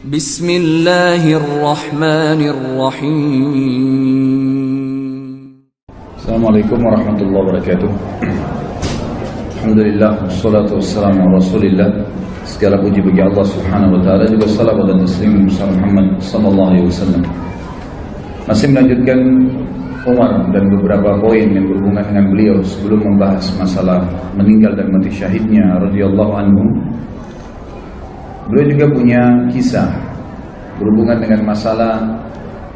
Bismillahirrahmanirrahim. Assalamualaikum warahmatullahi wabarakatuh. Alhamdulillah, wassalatu wassalamu ala rasulillah. Segala puji bagi Allah subhanahu wa ta'ala, juga salawat dan taslim Muhammad sallallahu alaihi wasallam. Masih melanjutkan Umar dan beberapa poin yang berhubungan dengan beliau sebelum membahas masalah meninggal dan mati syahidnya radhiyallahu anhu. Beliau juga punya kisah berhubungan dengan masalah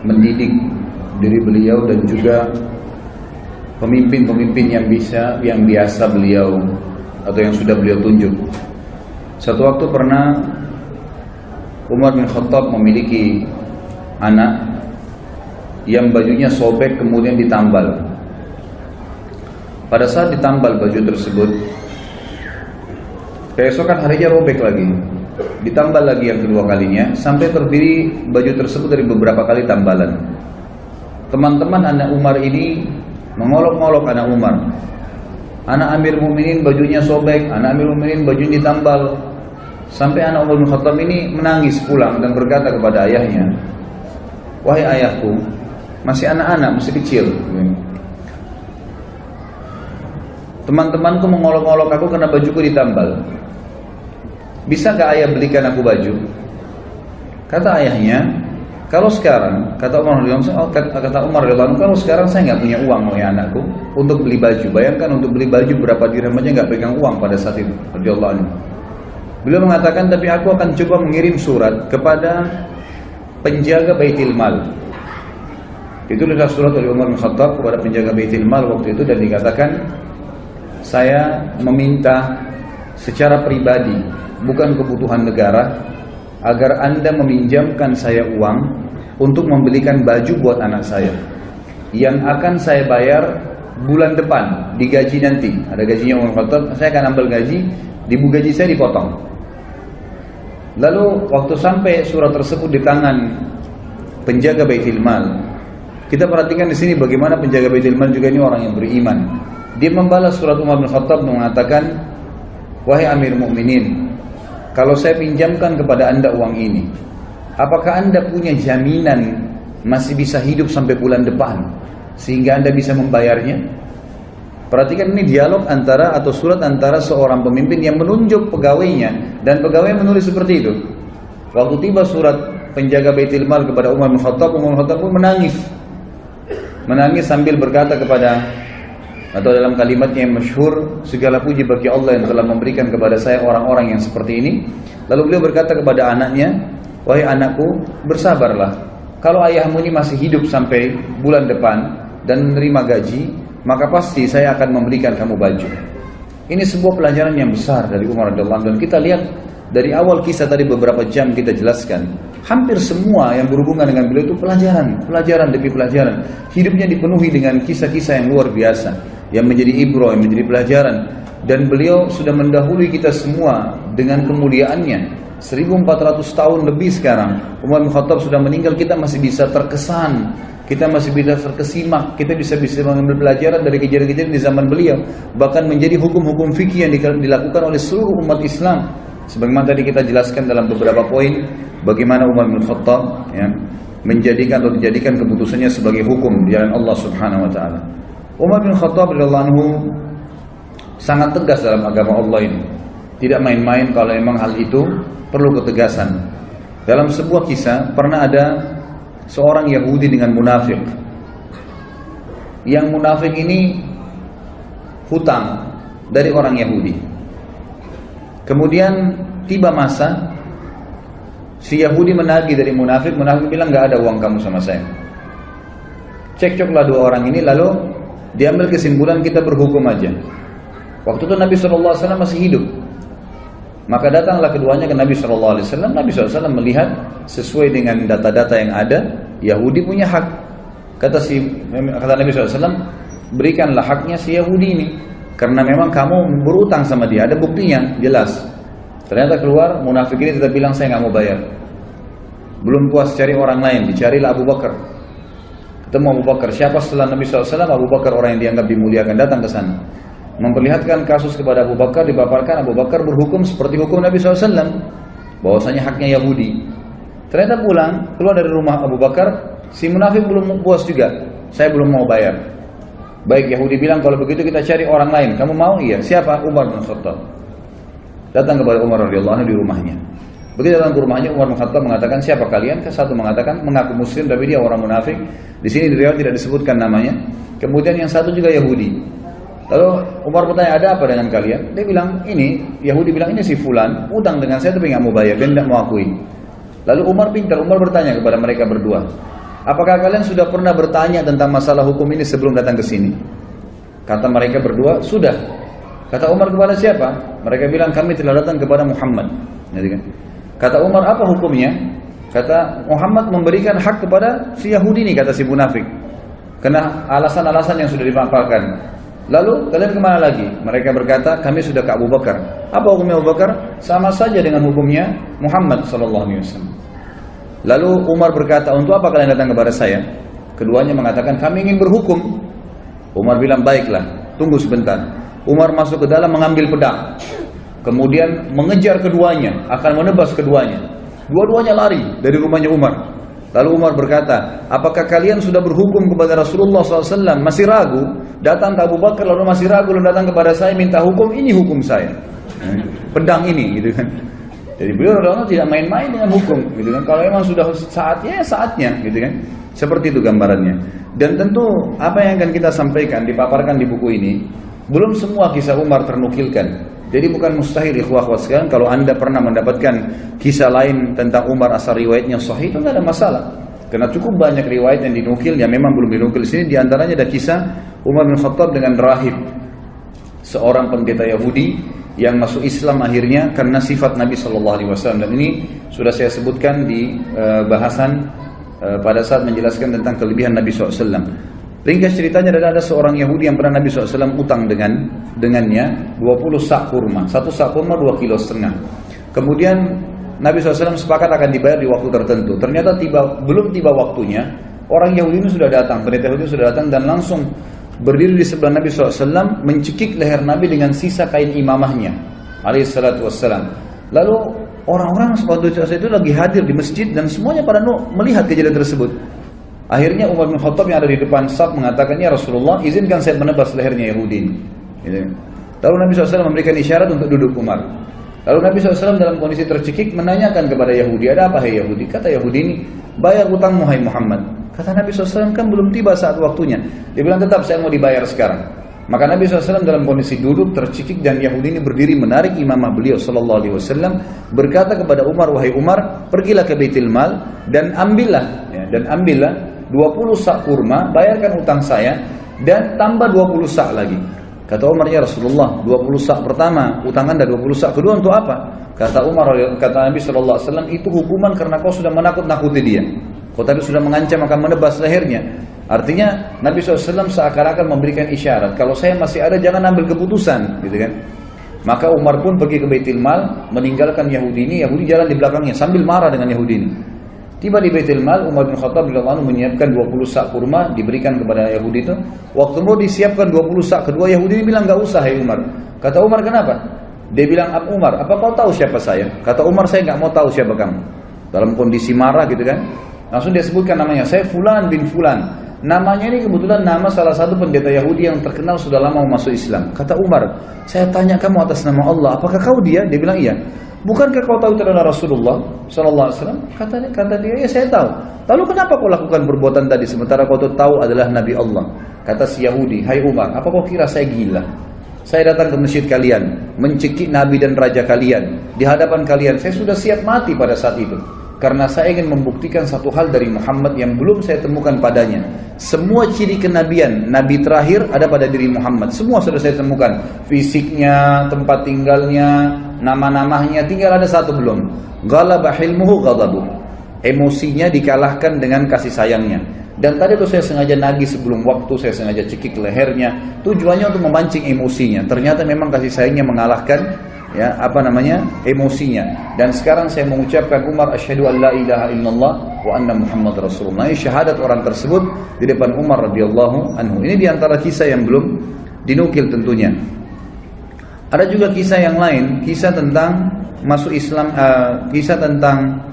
mendidik diri beliau dan juga pemimpin-pemimpin yang biasa beliau atau yang sudah beliau tunjuk. Satu waktu pernah Umar bin Khattab memiliki anak yang bajunya sobek kemudian ditambal. Pada saat ditambal baju tersebut, keesokan harinya robek lagi, ditambal lagi yang kedua kalinya, sampai terdiri baju tersebut dari beberapa kali tambalan. Teman-teman anak Umar ini mengolok-olok anak Umar. Anak Amir Mukminin bajunya sobek, anak Amir Mukminin bajunya ditambal. Sampai anak Umar bin Khattab ini menangis pulang dan berkata kepada ayahnya, "Wahai ayahku, masih anak-anak, masih kecil. Teman-temanku mengolok-olok aku karena bajuku ditambal. Bisakah ayah belikan aku baju?" Kata ayahnya, "Kalau sekarang," kata Umar radhiyallahu anhu, "kalau sekarang saya nggak punya uang, wahai anakku, untuk beli baju. Bayangkan untuk beli baju berapa dirham aja nggak pegang uang pada saat itu." Radhiyallahu anhu. Beliau mengatakan, "Tapi aku akan coba mengirim surat kepada penjaga Baitul Mal." Ditulislah surat oleh Umar bin Khattab kepada penjaga Baitul Mal waktu itu dan dikatakan, "Saya meminta secara pribadi, bukan kebutuhan negara, agar Anda meminjamkan saya uang untuk membelikan baju buat anak saya yang akan saya bayar bulan depan di gaji nanti. Ada gajinya Umar bin Khattab, saya akan ambil gaji, di gaji saya dipotong." Lalu waktu sampai surat tersebut di tangan penjaga Baitul Mal, kita perhatikan di sini bagaimana penjaga Baitul Mal juga ini orang yang beriman. Dia membalas surat Umar bin Khattab dan mengatakan, "Wahai Amir Mukminin, kalau saya pinjamkan kepada Anda uang ini, apakah Anda punya jaminan masih bisa hidup sampai bulan depan sehingga Anda bisa membayarnya?" Perhatikan ini dialog antara atau surat antara seorang pemimpin yang menunjuk pegawainya dan pegawai menulis seperti itu. Waktu tiba surat penjaga Baitul Mal kepada Umar bin Khattab, Umar bin Khattab pun menangis sambil berkata kepada, atau dalam kalimatnya yang masyhur, "Segala puji bagi Allah yang telah memberikan kepada saya orang-orang yang seperti ini." Lalu beliau berkata kepada anaknya, "Wahai anakku, bersabarlah. Kalau ayahmu ini masih hidup sampai bulan depan dan menerima gaji, maka pasti saya akan memberikan kamu baju." Ini sebuah pelajaran yang besar dari Umar radhiyallahu anhu, dan kita lihat dari awal kisah tadi beberapa jam kita jelaskan, hampir semua yang berhubungan dengan beliau itu pelajaran demi pelajaran. Hidupnya dipenuhi dengan kisah-kisah yang luar biasa, yang menjadi ibrah, yang menjadi pelajaran. Dan beliau sudah mendahului kita semua dengan kemuliaannya. 1400 tahun lebih sekarang Umar bin Khattab sudah meninggal, kita masih bisa terkesan, kita masih bisa terkesimak, kita bisa mengambil pelajaran dari kejadian-kejadian di zaman beliau, bahkan menjadi hukum-hukum fikih yang dilakukan oleh seluruh umat Islam. Sebagaimana tadi kita jelaskan dalam beberapa poin, bagaimana Umar bin Khattab menjadikan keputusannya sebagai hukum di jalan Allah Subhanahu wa taala. Umar bin Khattab radhiyallahu anhu sangat tegas dalam agama Allah ini. Tidak main-main kalau memang hal itu perlu ketegasan. Dalam sebuah kisah pernah ada seorang Yahudi dengan munafik. Yang munafik ini hutang dari orang Yahudi. Kemudian tiba masa si Yahudi menagih dari munafik bilang, "Gak ada uang kamu sama saya." Cekcoklah dua orang ini, lalu diambil kesimpulan kita berhukum aja. Waktu itu Nabi SAW masih hidup. Maka datanglah keduanya ke Nabi SAW. Nabi SAW melihat sesuai dengan data-data yang ada, Yahudi punya hak. Kata Nabi SAW, "Berikanlah haknya si Yahudi ini, karena memang kamu berutang sama dia, ada buktinya jelas." Ternyata keluar munafik ini tetap bilang, "Saya nggak mau bayar." Belum puas cari orang lain, dicarilah Abu Bakar. Ketemu Abu Bakar. Siapa setelah Nabi SAW? Abu Bakar, orang yang dianggap dimuliakan, datang ke sana. Memperlihatkan kasus kepada Abu Bakar, dipaparkan. Abu Bakar berhukum seperti hukum Nabi SAW, bahwasanya haknya Yahudi. Ternyata pulang, keluar dari rumah Abu Bakar, si munafik belum puas juga. Saya belum mau bayar. Baik, Yahudi bilang kalau begitu kita cari orang lain. Kamu mau? Iya. Siapa? Umar bin Khattab. Datang kepada Umar radhiyallahu anhu di rumahnya. Begitu datang ke rumahnya, Umar bin Khattab mengatakan, siapa kalian? Satu mengatakan mengaku muslim tapi dia orang munafik. Di sini di riwayat tidak disebutkan namanya. Kemudian yang satu juga Yahudi. Lalu Umar bertanya, ada apa dengan kalian? Dia bilang, ini Yahudi bilang ini si fulan utang dengan saya tapi nggak mau bayar dan tidak mau akui. Lalu Umar pintar, Umar bertanya kepada mereka berdua, apakah kalian sudah pernah bertanya tentang masalah hukum ini sebelum datang ke sini? Kata mereka berdua, sudah. Kata Umar, kepada siapa? Mereka bilang, kami telah datang kepada Muhammad. Kata Umar, apa hukumnya? Kata Muhammad memberikan hak kepada si Yahudi ini, kata si munafik. Karena alasan-alasan yang sudah dipaparkan. Lalu kalian kemana lagi? Mereka berkata, kami sudah ke Abu Bakar. Apa hukumnya Abu Bakar? Sama saja dengan hukumnya Muhammad SAW. Lalu Umar berkata, untuk apa kalian datang kepada saya? Keduanya mengatakan, kami ingin berhukum. Umar bilang, baiklah, tunggu sebentar. Umar masuk ke dalam mengambil pedang. Kemudian mengejar keduanya, akan menebas keduanya. Dua-duanya lari dari rumahnya Umar. Lalu Umar berkata, apakah kalian sudah berhukum kepada Rasulullah SAW? Masih ragu? Datang ke Abu Bakar lalu masih ragu, lalu datang kepada saya minta hukum, ini hukum saya. Pedang ini, gitu kan. Jadi beliau tidak main-main dengan hukum, gitu kan. Kalau memang sudah saatnya, saatnya, gitu kan. Seperti itu gambarannya. Dan tentu apa yang akan kita sampaikan, dipaparkan di buku ini, belum semua kisah Umar ternukilkan. Jadi bukan mustahil ikhwah-ikhwah sekalian kalau anda pernah mendapatkan kisah lain tentang Umar asal riwayatnya sahih, itu tidak ada masalah. Karena cukup banyak riwayat yang dinukil yang memang belum dinukil di sini. Di antaranya ada kisah Umar bin Khattab dengan rahib, seorang pendeta Yahudi yang masuk Islam akhirnya karena sifat Nabi SAW. Dan ini sudah saya sebutkan di bahasan pada saat menjelaskan tentang kelebihan Nabi SAW. Ringkas ceritanya ada seorang Yahudi yang pernah Nabi SAW utang dengannya 20 sak kurma. Satu sak kurma 2,5 kilo. Kemudian Nabi SAW sepakat akan dibayar di waktu tertentu. Ternyata belum tiba waktunya, orang Yahudi ini sudah datang, pendeta Yahudi sudah datang dan langsung berdiri di sebelah Nabi SAW, mencekik leher Nabi dengan sisa kain imamahnya, alaihissalatu wassalam. Lalu orang-orang waktu itu lagi hadir di masjid dan semuanya pada melihat kejadian tersebut. Akhirnya Umar bin Khattab yang ada di depan saf mengatakan, ya Rasulullah, izinkan saya menebas lehernya Yahudi ini. Lalu Nabi SAW memberikan isyarat untuk duduk Umar. Lalu Nabi SAW dalam kondisi tercekik menanyakan kepada Yahudi, ada apa hai Yahudi? Kata Yahudi ini, bayar utangmu hai Muhammad. Kata Nabi SAW, kan belum tiba saat waktunya. Dia bilang, tetap saya mau dibayar sekarang. Maka Nabi SAW dalam kondisi duduk tercekik dan Yahudi ini berdiri menarik imamah beliau SAW, berkata kepada Umar, wahai Umar, pergilah ke Baitul Mal dan ambillah 20 sak kurma, bayarkan utang saya dan tambah 20 sak lagi. Kata Umar, ya Rasulullah, 20 sak pertama utang anda, 20 sak kedua untuk apa? Kata Umar, kata Nabi SAW, itu hukuman karena kau sudah menakut-nakuti dia. Kau tadi sudah mengancam akan menebas lehernya. Artinya Nabi SAW seakan-akan memberikan isyarat, kalau saya masih ada jangan ambil keputusan, gitu kan? Maka Umar pun pergi ke Baitul Mal, meninggalkan Yahudi ini. Yahudi jalan di belakangnya sambil marah dengan Yahudi ini. Tiba di Baitul Mal, Umar bin Khattab menyiapkan 20 sak kurma, diberikan kepada Yahudi itu. Waktu mau disiapkan 20 sak kedua, Yahudi ini bilang, enggak usah hai Umar. Kata Umar, kenapa? Dia bilang, Umar, apa kau tahu siapa saya? Kata Umar, saya enggak mau tahu siapa kamu. Dalam kondisi marah gitu kan. Langsung dia sebutkan namanya, saya Fulan bin Fulan. Namanya ini kebetulan nama salah satu pendeta Yahudi yang terkenal sudah lama masuk Islam. Kata Umar, saya tanya kamu atas nama Allah, apakah kau dia? Dia bilang, iya. Bukankah kau tahu itu adalah Rasulullah SAW? Kata dia, ya saya tahu. Lalu kenapa kau lakukan perbuatan tadi sementara kau tahu adalah Nabi Allah? Kata si Yahudi, hai Umar, apa kau kira saya gila? Saya datang ke masjid kalian, mencekik Nabi dan Raja kalian, di hadapan kalian, saya sudah siap mati pada saat itu. Karena saya ingin membuktikan satu hal dari Muhammad yang belum saya temukan padanya. Semua ciri kenabian, Nabi terakhir ada pada diri Muhammad. Semua sudah saya temukan. Fisiknya, tempat tinggalnya, nama-namanya, tinggal ada satu belum. Ghalaba hilmuhu ghadabuh. Emosinya dikalahkan dengan kasih sayangnya. Dan tadi tuh saya sengaja nagih sebelum waktu, saya sengaja cekik lehernya. Tujuannya untuk memancing emosinya. Ternyata memang kasih sayangnya mengalahkan emosinya. Dan sekarang saya mengucapkan Umar, asyhadu an la ilaha illallah wa anna Muhammad Rasulullah. Ini syahadat orang tersebut di depan Umar radhiyallahu anhu. Ini diantara kisah yang belum dinukil tentunya. Ada juga kisah yang lain, kisah tentang masuk Islam, kisah tentang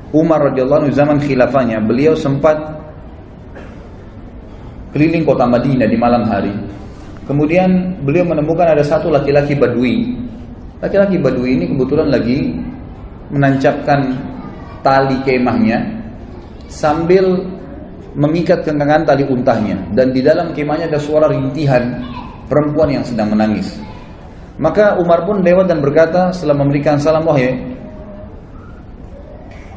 Umar radhiyallahu anhu zaman khilafahnya, beliau sempat keliling kota Madinah di malam hari. Kemudian beliau menemukan ada satu laki-laki Badui. Laki-laki Badui ini kebetulan lagi menancapkan tali kemahnya sambil mengikat kencangan tali untahnya, dan di dalam kemahnya ada suara rintihan perempuan yang sedang menangis. Maka Umar pun lewat dan berkata setelah memberikan salam, wahai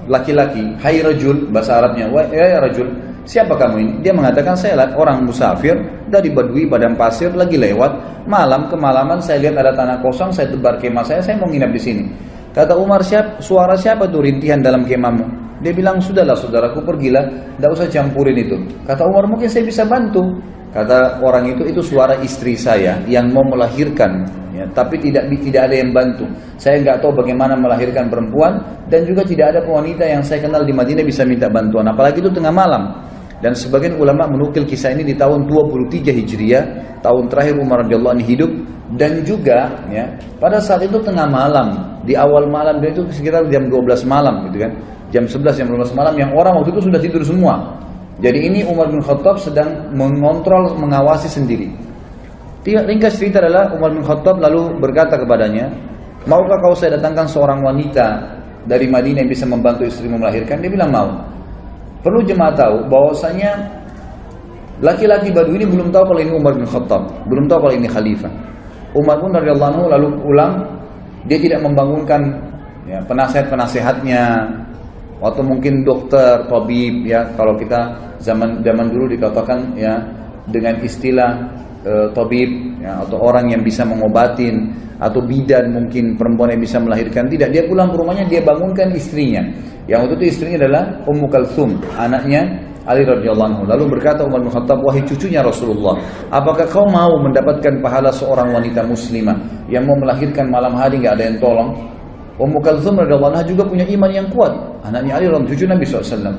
laki-laki, hai rajul, bahasa Arabnya, wahai rajul, siapa kamu ini? Dia mengatakan, saya orang musafir dari Badui padang pasir, lagi lewat malam, kemalaman saya lihat ada tanah kosong, saya tebar kemah saya mau nginap di sini. Kata Umar, suara siapa tuh rintihan dalam kemahmu? Dia bilang, sudahlah saudaraku, pergilah, tidak usah campurin itu. Kata Umar, mungkin saya bisa bantu. Kata orang itu suara istri saya yang mau melahirkan, ya, tapi tidak ada yang bantu. Saya nggak tahu bagaimana melahirkan perempuan, dan juga tidak ada wanita yang saya kenal di Madinah bisa minta bantuan, apalagi itu tengah malam. Dan sebagian ulama menukil kisah ini di tahun 23 Hijriah, tahun terakhir Umar radhiyallahu anhu hidup, dan juga ya, pada saat itu tengah malam, di awal malam, dan itu sekitar jam 12 malam gitu kan. Jam 11, jam 12 malam, yang orang waktu itu sudah tidur semua. Jadi ini Umar bin Khattab sedang mengontrol, mengawasi sendiri. Ringkas cerita adalah Umar bin Khattab lalu berkata kepadanya, maukah kau saya datangkan seorang wanita dari Madinah yang bisa membantu istrimu melahirkan? Dia bilang mau. Perlu jemaah tahu bahwasanya laki-laki Badui ini belum tahu kalau ini Umar bin Khattab, belum tahu kalau ini khalifah. Umar pun radhiyallahu anhu lalu pulang, dia tidak membangunkan ya, penasihat-penasihatnya, atau mungkin dokter, tabib, ya kalau kita zaman dulu dikatakan ya dengan istilah tabib, ya, atau orang yang bisa mengobatin, atau bidan mungkin perempuan yang bisa melahirkan. Tidak, dia pulang ke rumahnya, dia bangunkan istrinya. Yang waktu itu istrinya adalah Ummu Kalthum, anaknya Ali radhiyallahu anhu. Lalu berkata Umar bin Khattab, wahai cucunya Rasulullah, apakah kau mau mendapatkan pahala seorang wanita muslimah yang mau melahirkan malam hari nggak ada yang tolong? Ummu Kalthum radhiyallahu anha juga punya iman yang kuat, anaknya Ali radhiyallahu anhu, cucu Nabi SAW.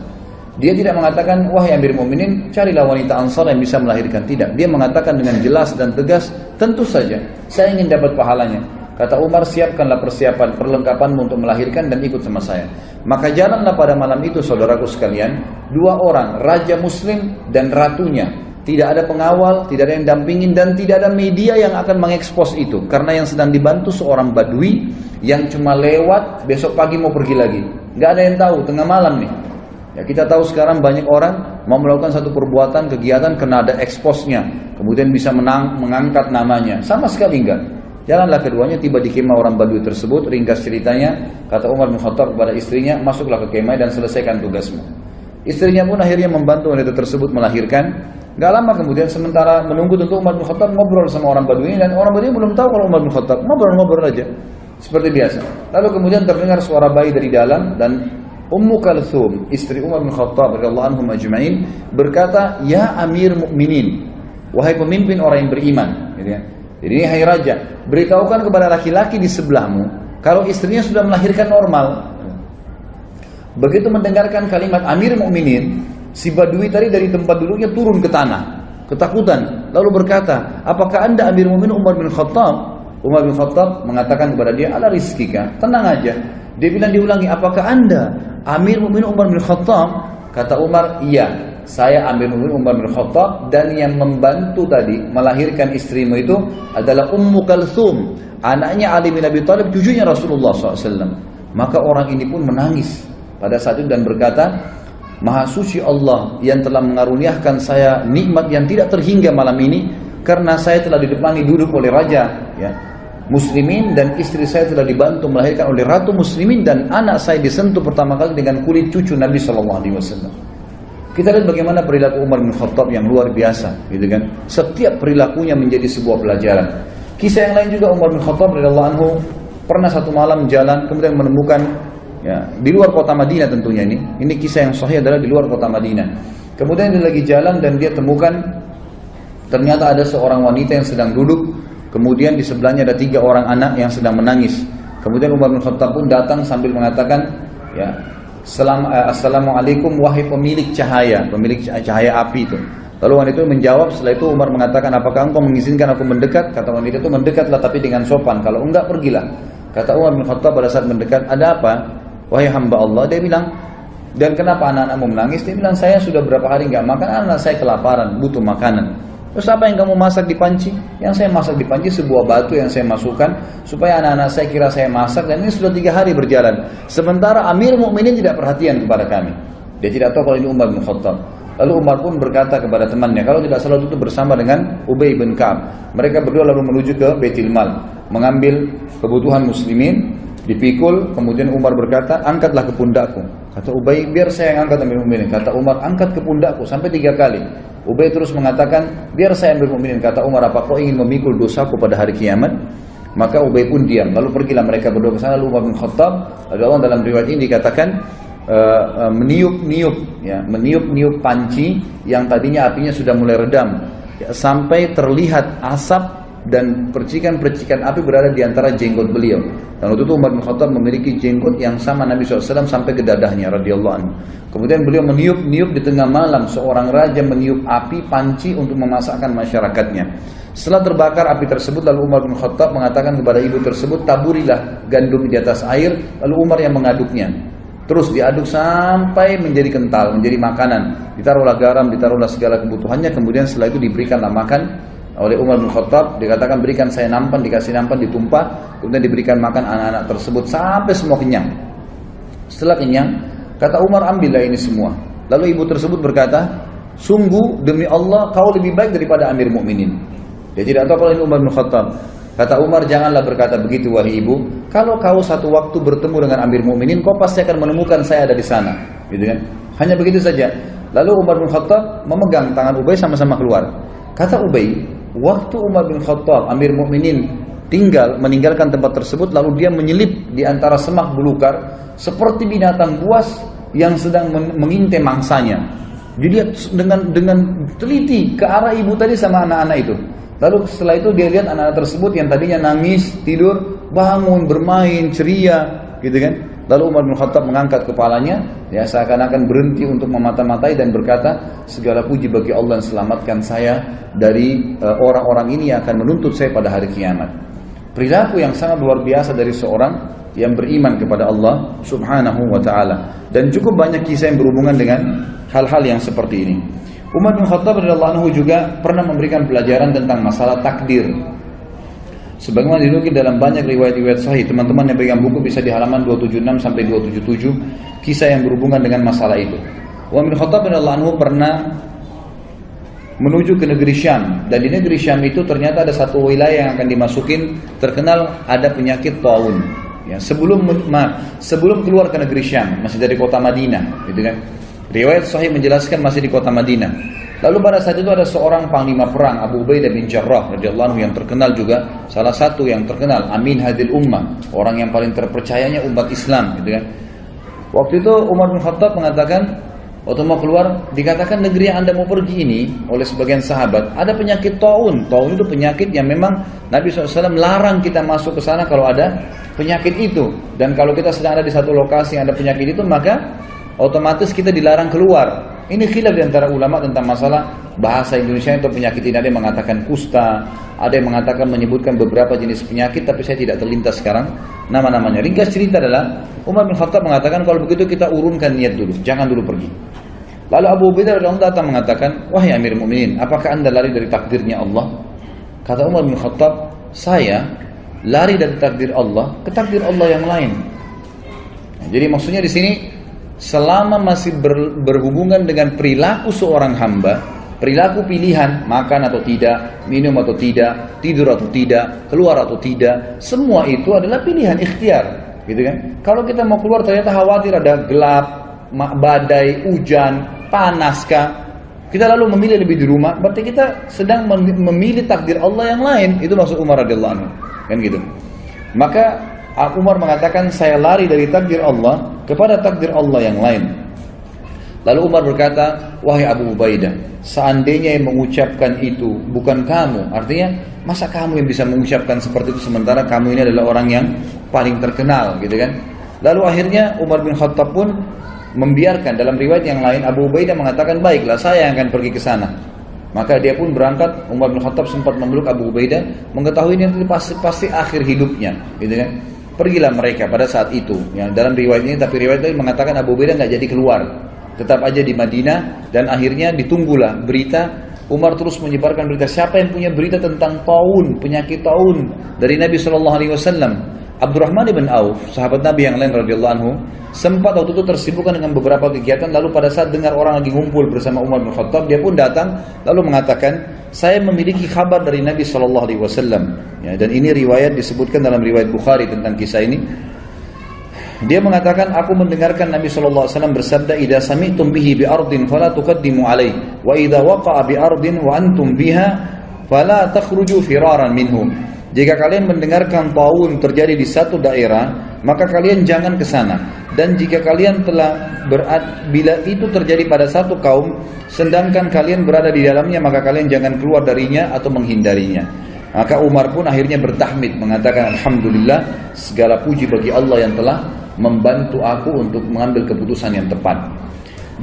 Dia tidak mengatakan, wahai Amir Mu'minin, carilah wanita Ansar yang bisa melahirkan. Tidak, dia mengatakan dengan jelas dan tegas, tentu saja saya ingin dapat pahalanya. Kata Umar, siapkanlah persiapan, perlengkapanmu untuk melahirkan dan ikut sama saya. Maka jalanlah pada malam itu, saudaraku sekalian, dua orang, raja muslim dan ratunya. Tidak ada pengawal, tidak ada yang dampingin, dan tidak ada media yang akan mengekspos itu. Karena yang sedang dibantu seorang Badui yang cuma lewat, besok pagi mau pergi lagi. Gak ada yang tahu, tengah malam nih. Ya, kita tahu sekarang banyak orang mau melakukan satu perbuatan, kegiatan, kena ada eksposnya, kemudian bisa mengangkat namanya. Sama sekali enggak. Jalanlah keduanya, tiba di kemah orang Badui tersebut. Ringkas ceritanya, kata Umar bin Khattab kepada istrinya, masuklah ke kemah dan selesaikan tugasmu. Istrinya pun akhirnya membantu wanita tersebut melahirkan. Gak lama kemudian, sementara menunggu tentu Umar bin Khattab ngobrol sama orang Badui, dan orang Badui belum tahu kalau Umar bin Khattab, ngobrol-ngobrol aja seperti biasa. Lalu kemudian terdengar suara bayi dari dalam, dan Ummu Kalthum, istri Umar bin Khattab radhiyallahu anhum ajma'in, berkata, ya Amir Mukminin, wahai pemimpin orang yang beriman, gitu ya. Jadi ini hai raja, beritahukan kepada laki-laki di sebelahmu kalau istrinya sudah melahirkan normal. Begitu mendengarkan kalimat Amir Mukminin, si Badui tadi dari tempat duduknya turun ke tanah, ketakutan, lalu berkata, apakah anda Amir Mukminin Umar bin Khattab? Umar bin Khattab mengatakan kepada dia, ala rizkika, tenang aja. Dia bilang, diulangi, apakah anda Amir Mukminin Umar bin Khattab? Kata Umar, iya, saya Amir Mukminin Umar bin Khattab, dan yang membantu tadi melahirkan istrimu itu adalah Ummu Kalthum, anaknya Ali bin Abi Thalib, cucunya Rasulullah SAW. Maka orang ini pun menangis pada saat itu dan berkata, Maha suci Allah yang telah mengaruniakan saya nikmat yang tidak terhingga malam ini, karena saya telah didepani duduk oleh raja ya, muslimin, dan istri saya telah dibantu melahirkan oleh ratu muslimin, dan anak saya disentuh pertama kali dengan kulit cucu Nabi SAW. Kita lihat bagaimana perilaku Umar bin Khattab yang luar biasa, gitu kan? Setiap perilakunya menjadi sebuah pelajaran. Kisah yang lain juga, Umar bin Khattab radhiyallahu anhu pernah satu malam jalan, kemudian menemukan ya, di luar kota Madinah tentunya ini. Ini kisah yang sahih adalah di luar kota Madinah. Kemudian dia lagi jalan dan dia temukan ternyata ada seorang wanita yang sedang duduk. Kemudian di sebelahnya ada 3 orang anak yang sedang menangis. Kemudian Umar bin Khattab pun datang sambil mengatakan, ya, Assalamualaikum wahai pemilik cahaya api itu. Lalu wanita itu menjawab. Setelah itu Umar mengatakan, apakah engkau mengizinkan aku mendekat? Kata wanita itu, mendekatlah tapi dengan sopan. Kalau enggak, pergilah. Kata Umar bin Khattab pada saat mendekat, ada apa? Wahai hamba Allah. Dia bilang, Dan kenapa anak-anakmu menangis? Dia bilang, saya sudah berapa hari nggak makan, anak saya kelaparan, butuh makanan. Terus apa yang kamu masak di panci? Yang saya masak di panci sebuah batu yang saya masukkan supaya anak-anak saya kira saya masak, dan ini sudah 3 hari berjalan. Sementara Amir Mukminin tidak perhatian kepada kami. Dia tidak tahu kalau ini Umar bin Khattab. Lalu Umar pun berkata kepada temannya, kalau tidak salah itu bersama dengan Ubay bin Ka'ab. Mereka berdua lalu menuju ke Baitul Mal, mengambil kebutuhan muslimin, dipikul. Kemudian Umar berkata, angkatlah ke pundakku. Kata Ubay, biar saya yang angkat Amir Mukminin. Kata Umar, angkat ke pundakku sampai 3 kali. Ubay terus mengatakan, biar saya Amir Mukminin. Kata Umar, apa kau ingin memikul dosaku pada hari kiamat? Maka Ubay pun diam. Lalu pergilah mereka berdua ke sana. Lalu Umar bin Khattab, dalam riwayat ini dikatakan meniup panci yang tadinya apinya sudah mulai redam, sampai terlihat asap dan percikan-percikan api berada di antara jenggot beliau. Dan waktu itu Umar bin Khattab memiliki jenggot yang sama Nabi SAW sampai ke dadahnya radhiyallahu anhu. Kemudian beliau meniup di tengah malam, seorang raja meniup api panci untuk memasakkan masyarakatnya. Setelah terbakar api tersebut, lalu Umar bin Khattab mengatakan kepada ibu tersebut, taburilah gandum di atas air. Lalu Umar yang mengaduknya. Terus diaduk sampai menjadi kental, menjadi makanan. Ditaruhlah garam, ditaruhlah segala kebutuhannya. Kemudian setelah itu diberikanlah makan oleh Umar bin Khattab. Dikatakan, berikan saya nampan, dikasih nampan, ditumpah. Kemudian diberikan makan anak-anak tersebut sampai semua kenyang. Setelah kenyang, kata Umar, ambillah ini semua. Lalu ibu tersebut berkata, sungguh demi Allah kau lebih baik daripada Amir Mukminin. Dia tidak tahu kalau ini Umar bin Khattab. Kata Umar, janganlah berkata begitu wahai ibu. Kalau kau satu waktu bertemu dengan Amir Mukminin, kau pasti akan menemukan saya ada di sana, gitu kan? Hanya begitu saja. Lalu Umar bin Khattab memegang tangan Ubay, sama-sama keluar. Kata Ubay, waktu Umar bin Khattab, Amir Mukminin meninggalkan tempat tersebut, lalu dia menyelip di antara semak belukar seperti binatang buas yang sedang mengintai mangsanya. Jadi dia dengan teliti ke arah ibu tadi sama anak-anak itu. Lalu setelah itu dia lihat anak-anak tersebut yang tadinya nangis, tidur, bangun, bermain, ceria, gitu kan. Lalu Umar bin Khattab mengangkat kepalanya, ya seakan-akan berhenti untuk memata-matai dan berkata, segala puji bagi Allah yang selamatkan saya dari orang-orang ini yang akan menuntut saya pada hari kiamat. Perilaku yang sangat luar biasa dari seorang yang beriman kepada Allah Subhanahu wa ta'ala. Dan cukup banyak kisah yang berhubungan dengan hal-hal yang seperti ini. Umar bin Khattab radhiyallahu anhu juga pernah memberikan pelajaran tentang masalah takdir. Sebagaimana dinukil dalam banyak riwayat-riwayat sahih, teman-teman yang pegang buku bisa di halaman 276 sampai 277 kisah yang berhubungan dengan masalah itu. Umar bin Khattab radhiyallahu anhu pernah menuju ke negeri Syam, dan di negeri Syam itu ternyata ada satu wilayah yang akan dimasukin, terkenal ada penyakit taun. Ya, sebelum keluar ke negeri Syam, masih dari kota Madinah, gitu kan. Riwayat sahih menjelaskan masih di kota Madinah. Lalu pada saat itu ada seorang panglima perang, Abu Ubaidah bin Jarrah radhiyallahu anhu, yang terkenal juga, salah satu yang terkenal, Amin Hadil Ummah, orang yang paling terpercayanya umat Islam, gitu kan. Waktu itu Umar bin Khattab mengatakan, waktu mau keluar, dikatakan negeri yang Anda mau pergi ini oleh sebagian sahabat ada penyakit taun. Taun itu penyakit yang memang Nabi SAW larang kita masuk ke sana kalau ada penyakit itu. Dan kalau kita sedang ada di satu lokasi yang ada penyakit itu, maka otomatis kita dilarang keluar. Ini khilaf di antara ulama tentang masalah bahasa Indonesia atau penyakit ini. Ada yang mengatakan kusta, ada yang mengatakan menyebutkan beberapa jenis penyakit, tapi saya tidak terlintas sekarang nama-namanya. Ringkas cerita adalah Umar bin Khattab mengatakan, kalau begitu kita urunkan niat dulu, jangan dulu pergi. Lalu Abu Ubaidah radhiyallahu anhu datang mengatakan, wahai Amir Mukminin, apakah Anda lari dari takdirnya Allah? Kata Umar bin Khattab, saya lari dari takdir Allah ke takdir Allah yang lain. Nah, jadi maksudnya di sini, selama masih berhubungan dengan perilaku seorang hamba, perilaku pilihan, makan atau tidak, minum atau tidak, tidur atau tidak, keluar atau tidak, semua itu adalah pilihan ikhtiar, gitu kan? Kalau kita mau keluar ternyata khawatir ada gelap, badai, hujan, panaskah, kita lalu memilih lebih di rumah, berarti kita sedang memilih takdir Allah yang lain. Itu maksud Umar radhiyallahu anhu, kan gitu. Maka Umar mengatakan, saya lari dari takdir Allah kepada takdir Allah yang lain. Lalu Umar berkata, wahai Abu Ubaidah, seandainya yang mengucapkan itu bukan kamu, artinya masa kamu yang bisa mengucapkan seperti itu sementara kamu ini adalah orang yang paling terkenal, gitu kan? Lalu akhirnya Umar bin Khattab pun membiarkan. Dalam riwayat yang lain Abu Ubaidah mengatakan, baiklah saya yang akan pergi ke sana. Maka dia pun berangkat. Umar bin Khattab sempat memeluk Abu Ubaidah, mengetahui ini pasti akhir hidupnya, gitu kan? Pergilah mereka pada saat itu. Yang dalam riwayat ini, tapi riwayat ini mengatakan Abu Ubaidah nggak jadi keluar, tetap aja di Madinah, dan akhirnya ditunggulah berita. Umar terus menyebarkan berita. Siapa yang punya berita tentang taun, penyakit taun dari Nabi SAW? Abdurrahman ibn Auf, sahabat Nabi yang lain radhiyallahu anhu, sempat waktu itu tersibukkan dengan beberapa kegiatan. Lalu pada saat dengar orang lagi ngumpul bersama Umar bin Khattab, dia pun datang lalu mengatakan, saya memiliki kabar dari Nabi SAW. Ya, dan ini riwayat disebutkan dalam riwayat Bukhari tentang kisah ini. Dia mengatakan, aku mendengarkan Nabi SAW bersabda, idza sami'tum bihi bi ardin fala tuqaddimu alaihi, wa idza waqa'a bi ardin wa antum biha fala takhruju firaran minhum. Jika kalian mendengarkan taun terjadi di satu daerah, maka kalian jangan ke sana. Dan jika kalian bila itu terjadi pada satu kaum, sedangkan kalian berada di dalamnya, maka kalian jangan keluar darinya atau menghindarinya. Maka Umar pun akhirnya bertahmid, mengatakan, alhamdulillah, segala puji bagi Allah yang telah membantu aku untuk mengambil keputusan yang tepat.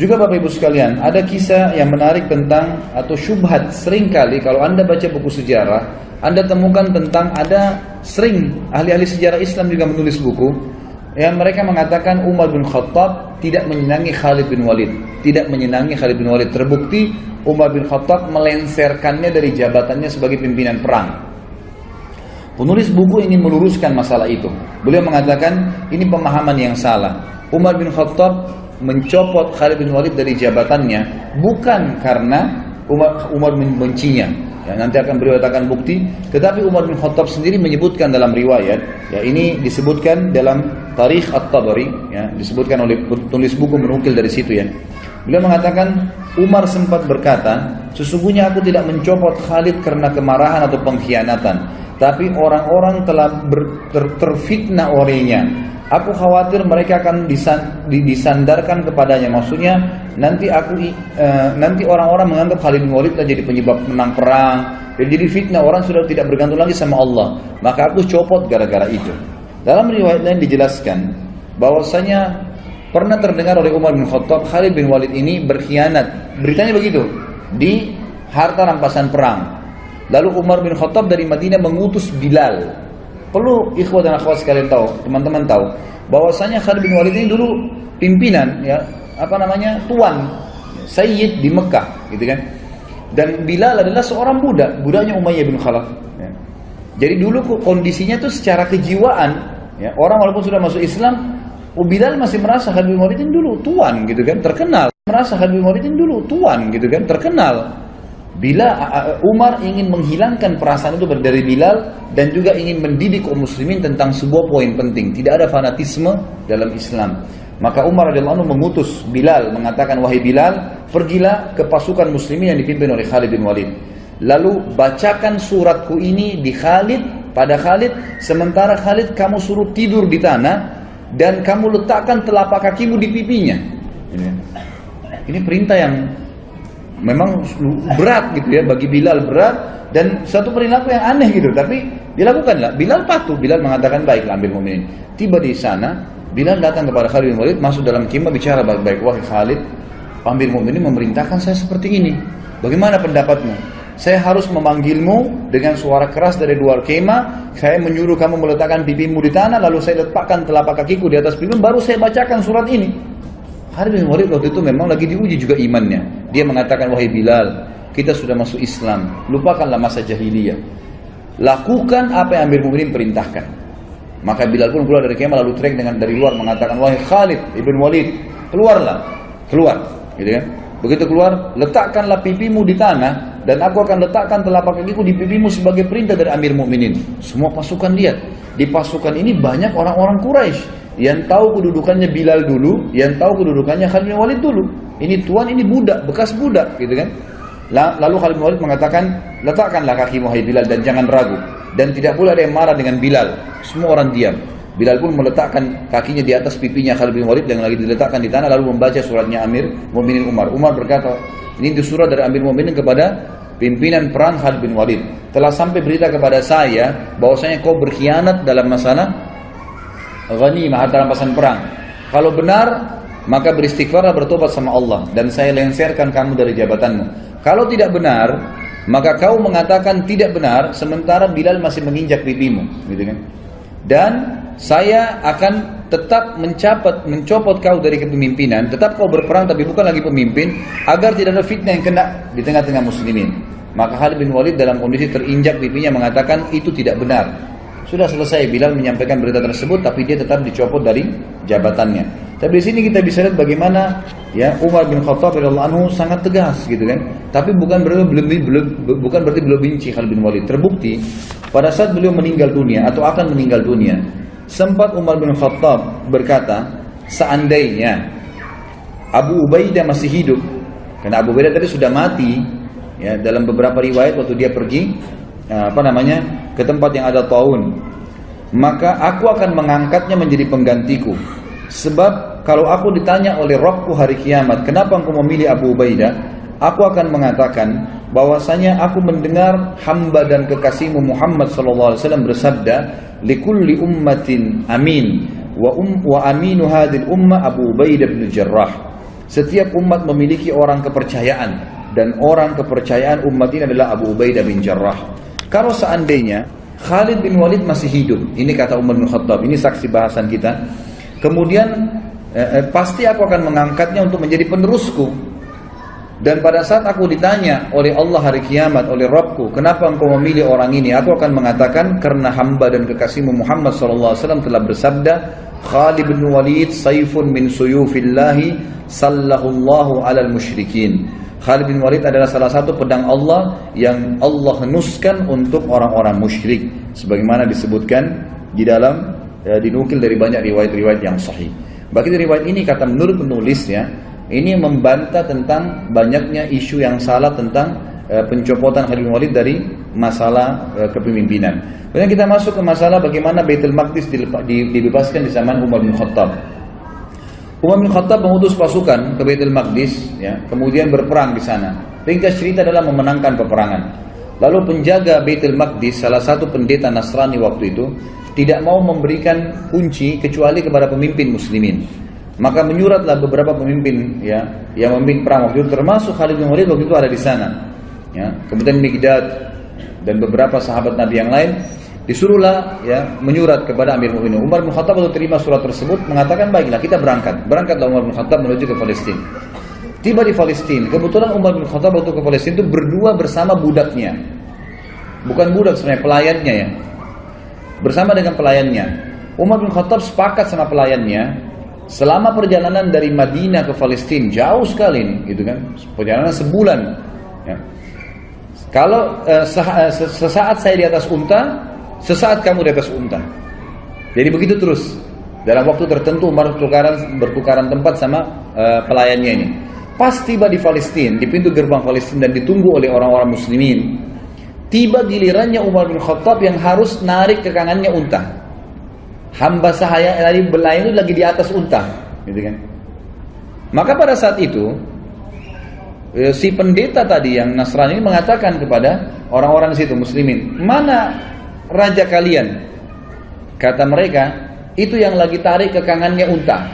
Juga Bapak Ibu sekalian, ada kisah yang menarik tentang, atau syubhat seringkali kalau Anda baca buku sejarah, Anda temukan tentang, ada sering ahli-ahli sejarah Islam juga menulis buku yang mereka mengatakan Umar bin Khattab tidak menyenangi Khalid bin Walid. Tidak menyenangi Khalid bin Walid. Terbukti Umar bin Khattab melenserkannya dari jabatannya sebagai pimpinan perang. Penulis buku ingin meluruskan masalah itu. Beliau mengatakan ini pemahaman yang salah. Umar bin Khattab mencopot Khalid bin Walid dari jabatannya bukan karena Umar membencinya. Ya, nanti akan beliau letakkan bukti. Tetapi Umar bin Khattab sendiri menyebutkan dalam riwayat, ya ini disebutkan dalam Tarikh At-Tabari, ya, disebutkan oleh penulis buku menukil dari situ ya. Beliau mengatakan Umar sempat berkata, sesungguhnya aku tidak mencopot Khalid karena kemarahan atau pengkhianatan, tapi orang-orang telah terfitnah olehnya. Aku khawatir mereka akan disandarkan kepadanya. Maksudnya nanti orang-orang menganggap Khalid bin Walid telah jadi penyebab menang perang, jadi fitnah, orang sudah tidak bergantung lagi sama Allah. Maka aku copot gara-gara itu. Dalam riwayat lain dijelaskan bahwasanya pernah terdengar oleh Umar bin Khattab Khalid bin Walid ini berkhianat. Beritanya begitu di harta rampasan perang. Lalu Umar bin Khattab dari Madinah mengutus Bilal. Perlu ikhwah dan akhwat sekalian tahu, teman-teman tahu, bahwasanya Khalid bin Walid ini dulu pimpinan, ya, tuan, sayyid di Mekah, gitu kan. Dan Bilal adalah seorang budaknya Umayyah bin Khalaf. Ya. Jadi dulu kondisinya tuh secara kejiwaan, ya, orang walaupun sudah masuk Islam, Bilal masih merasa Khalid bin Walid ini dulu tuan, gitu kan, terkenal. Merasa Khalid bin Walid ini dulu tuan, gitu kan, terkenal. Bila Umar ingin menghilangkan perasaan itu dari Bilal dan juga ingin mendidik kaum muslimin tentang sebuah poin penting, tidak ada fanatisme dalam Islam. Maka Umar radhiyallahu anhu mengutus Bilal, mengatakan, wahai Bilal, pergilah ke pasukan muslimin yang dipimpin oleh Khalid bin Walid. Lalu bacakan suratku ini di Khalid, pada Khalid, sementara Khalid kamu suruh tidur di tanah dan kamu letakkan telapak kakimu di pipinya. Ini perintah yang memang berat gitu ya, bagi Bilal berat dan satu perilaku yang aneh gitu, tapi dilakukanlah. Bilal patuh, Bilal mengatakan baiklah Amir Mu'minin. Tiba di sana, Bilal datang kepada Khalid bin Walid, masuk dalam kemah, bicara baik-baik, wahai Khalid, Amir Mu'minin memerintahkan saya seperti ini. Bagaimana pendapatmu? Saya harus memanggilmu dengan suara keras dari luar kemah, saya menyuruh kamu meletakkan pipimu di tanah, lalu saya letakkan telapak kakiku di atas pipimu, baru saya bacakan surat ini. Khalid bin Walid waktu itu memang lagi diuji juga imannya. Dia mengatakan, wahai Bilal, kita sudah masuk Islam, lupakanlah masa jahiliyah, lakukan apa yang Amir Mu'minin perintahkan. Maka Bilal pun keluar dari kemah, lalu teriak dari luar mengatakan, wahai Khalid ibn Walid, keluar, gitu kan? Begitu keluar, letakkanlah pipimu di tanah dan aku akan letakkan telapak kakiku di pipimu sebagai perintah dari Amir Mu'minin. Semua pasukan lihat. Di pasukan ini banyak orang-orang Quraisy yang tahu kedudukannya Bilal dulu, yang tahu kedudukannya Khalid bin Walid dulu. Ini tuan, ini budak, bekas budak, gitu kan? Lalu Khalid bin Walid mengatakan, letakkanlah kakimu hai Bilal dan jangan ragu. Dan tidak pula ada yang marah dengan Bilal. Semua orang diam. Bilal pun meletakkan kakinya di atas pipinya Khalid bin Walid yang lagi diletakkan di tanah, lalu membaca suratnya Amir Mu'minin Umar. Umar berkata, ini itu surat dari Amir Mu'minin kepada pimpinan perang Khalid bin Walid. Telah sampai berita kepada saya bahwasanya kau berkhianat dalam masalah ghanimah, harta rampasan perang. Kalau benar, maka beristighfarlah, bertobat sama Allah, dan saya lenserkan kamu dari jabatanmu. Kalau tidak benar, maka kau mengatakan tidak benar, sementara Bilal masih menginjak pipimu, gitu kan? Dan saya akan tetap mencopot kau dari kepemimpinan, tetap kau berperang tapi bukan lagi pemimpin, agar tidak ada fitnah yang kena di tengah-tengah muslimin. Maka Khalid bin Walid dalam kondisi terinjak pipinya mengatakan itu tidak benar. Sudah selesai Bilal menyampaikan berita tersebut, tapi dia tetap dicopot dari jabatannya. Tapi di sini kita bisa lihat bagaimana ya Umar bin Khattab radhiyallahu anhu sangat tegas gitu kan. Tapi bukan berarti beliau benci Khalid bin Walid. Terbukti pada saat beliau meninggal dunia atau akan meninggal dunia, sempat Umar bin Khattab berkata, seandainya Abu Ubaidah masih hidup, karena Abu Ubaidah tadi sudah mati ya, dalam beberapa riwayat waktu dia pergi ke tempat yang ada taun, maka aku akan mengangkatnya menjadi penggantiku. Sebab kalau aku ditanya oleh Rabbku hari kiamat, kenapa engkau memilih Abu Ubaidah, aku akan mengatakan bahwasanya aku mendengar hamba dan kekasihmu Muhammad sallallahu alaihi wasallam bersabda, likulli ummatin amin wa aminu hadhil ummah Abu Ubaidah bin Jarrah. Setiap umat memiliki orang kepercayaan, dan orang kepercayaan umat ini adalah Abu Ubaidah bin Jarrah. Kalau seandainya Khalid bin Walid masih hidup, ini kata Umar bin Khattab, ini saksi bahasan kita, kemudian pasti aku akan mengangkatnya untuk menjadi penerusku. Dan pada saat aku ditanya oleh Allah hari kiamat, oleh Rabbku, kenapa engkau memilih orang ini, aku akan mengatakan karena hamba dan kekasihmu Muhammad SAW telah bersabda, Khalid bin Walid saifun min suyufillahi sallahullahu alal musyrikin. Khalid bin Walid adalah salah satu pedang Allah yang Allah henuskan untuk orang-orang musyrik, sebagaimana disebutkan di dalam dinukil dari banyak riwayat-riwayat yang sahih. Bagi riwayat ini, kata menurut penulis ya, ini membantah tentang banyaknya isu yang salah tentang pencopotan Khalid bin Walid dari masalah kepemimpinan. Kemudian kita masuk ke masalah bagaimana Baitul Maqdis dibebaskan di zaman Umar bin Khattab. Umar bin Khattab mengutus pasukan ke Baitul Maqdis, ya, kemudian berperang di sana. Ringkas cerita adalah memenangkan peperangan. Lalu penjaga Baitul Maqdis, salah satu pendeta Nasrani waktu itu, tidak mau memberikan kunci kecuali kepada pemimpin muslimin. Maka menyuratlah beberapa pemimpin ya yang memimpin perang waktu itu, termasuk Khalid bin Walid waktu itu ada di sana. Ya, kemudian Miqdad dan beberapa sahabat Nabi yang lain disuruhlah ya menyurat kepada Amir Mu'minin. Umar bin Khattab waktu terima surat tersebut mengatakan, baiklah kita berangkat. Berangkatlah Umar bin Khattab menuju ke Palestina. Tiba di Palestina, kebetulan Umar bin Khattab waktu ke Palestina itu berdua bersama budaknya. Bukan budak sebenarnya, pelayannya ya. Bersama dengan pelayannya. Umar bin Khattab sepakat sama pelayannya, selama perjalanan dari Madinah ke Palestina, jauh sekali nih, gitu kan, perjalanan sebulan. Ya. Kalau sesaat saya di atas unta, sesaat kamu di atas unta. Jadi begitu terus. Dalam waktu tertentu Umar bertukaran tempat sama pelayannya ini. Pas tiba di Palestina, di pintu gerbang Palestina dan ditunggu oleh orang-orang muslimin, tiba gilirannya Umar bin Khattab yang harus narik ke kanannya unta. Hamba sahaya tadi belayan itu lagi di atas unta, gitu kan. Maka pada saat itu si pendeta tadi yang Nasrani mengatakan kepada orang-orang di situ muslimin, mana raja kalian? Kata mereka, itu yang lagi tarik ke kanannya unta.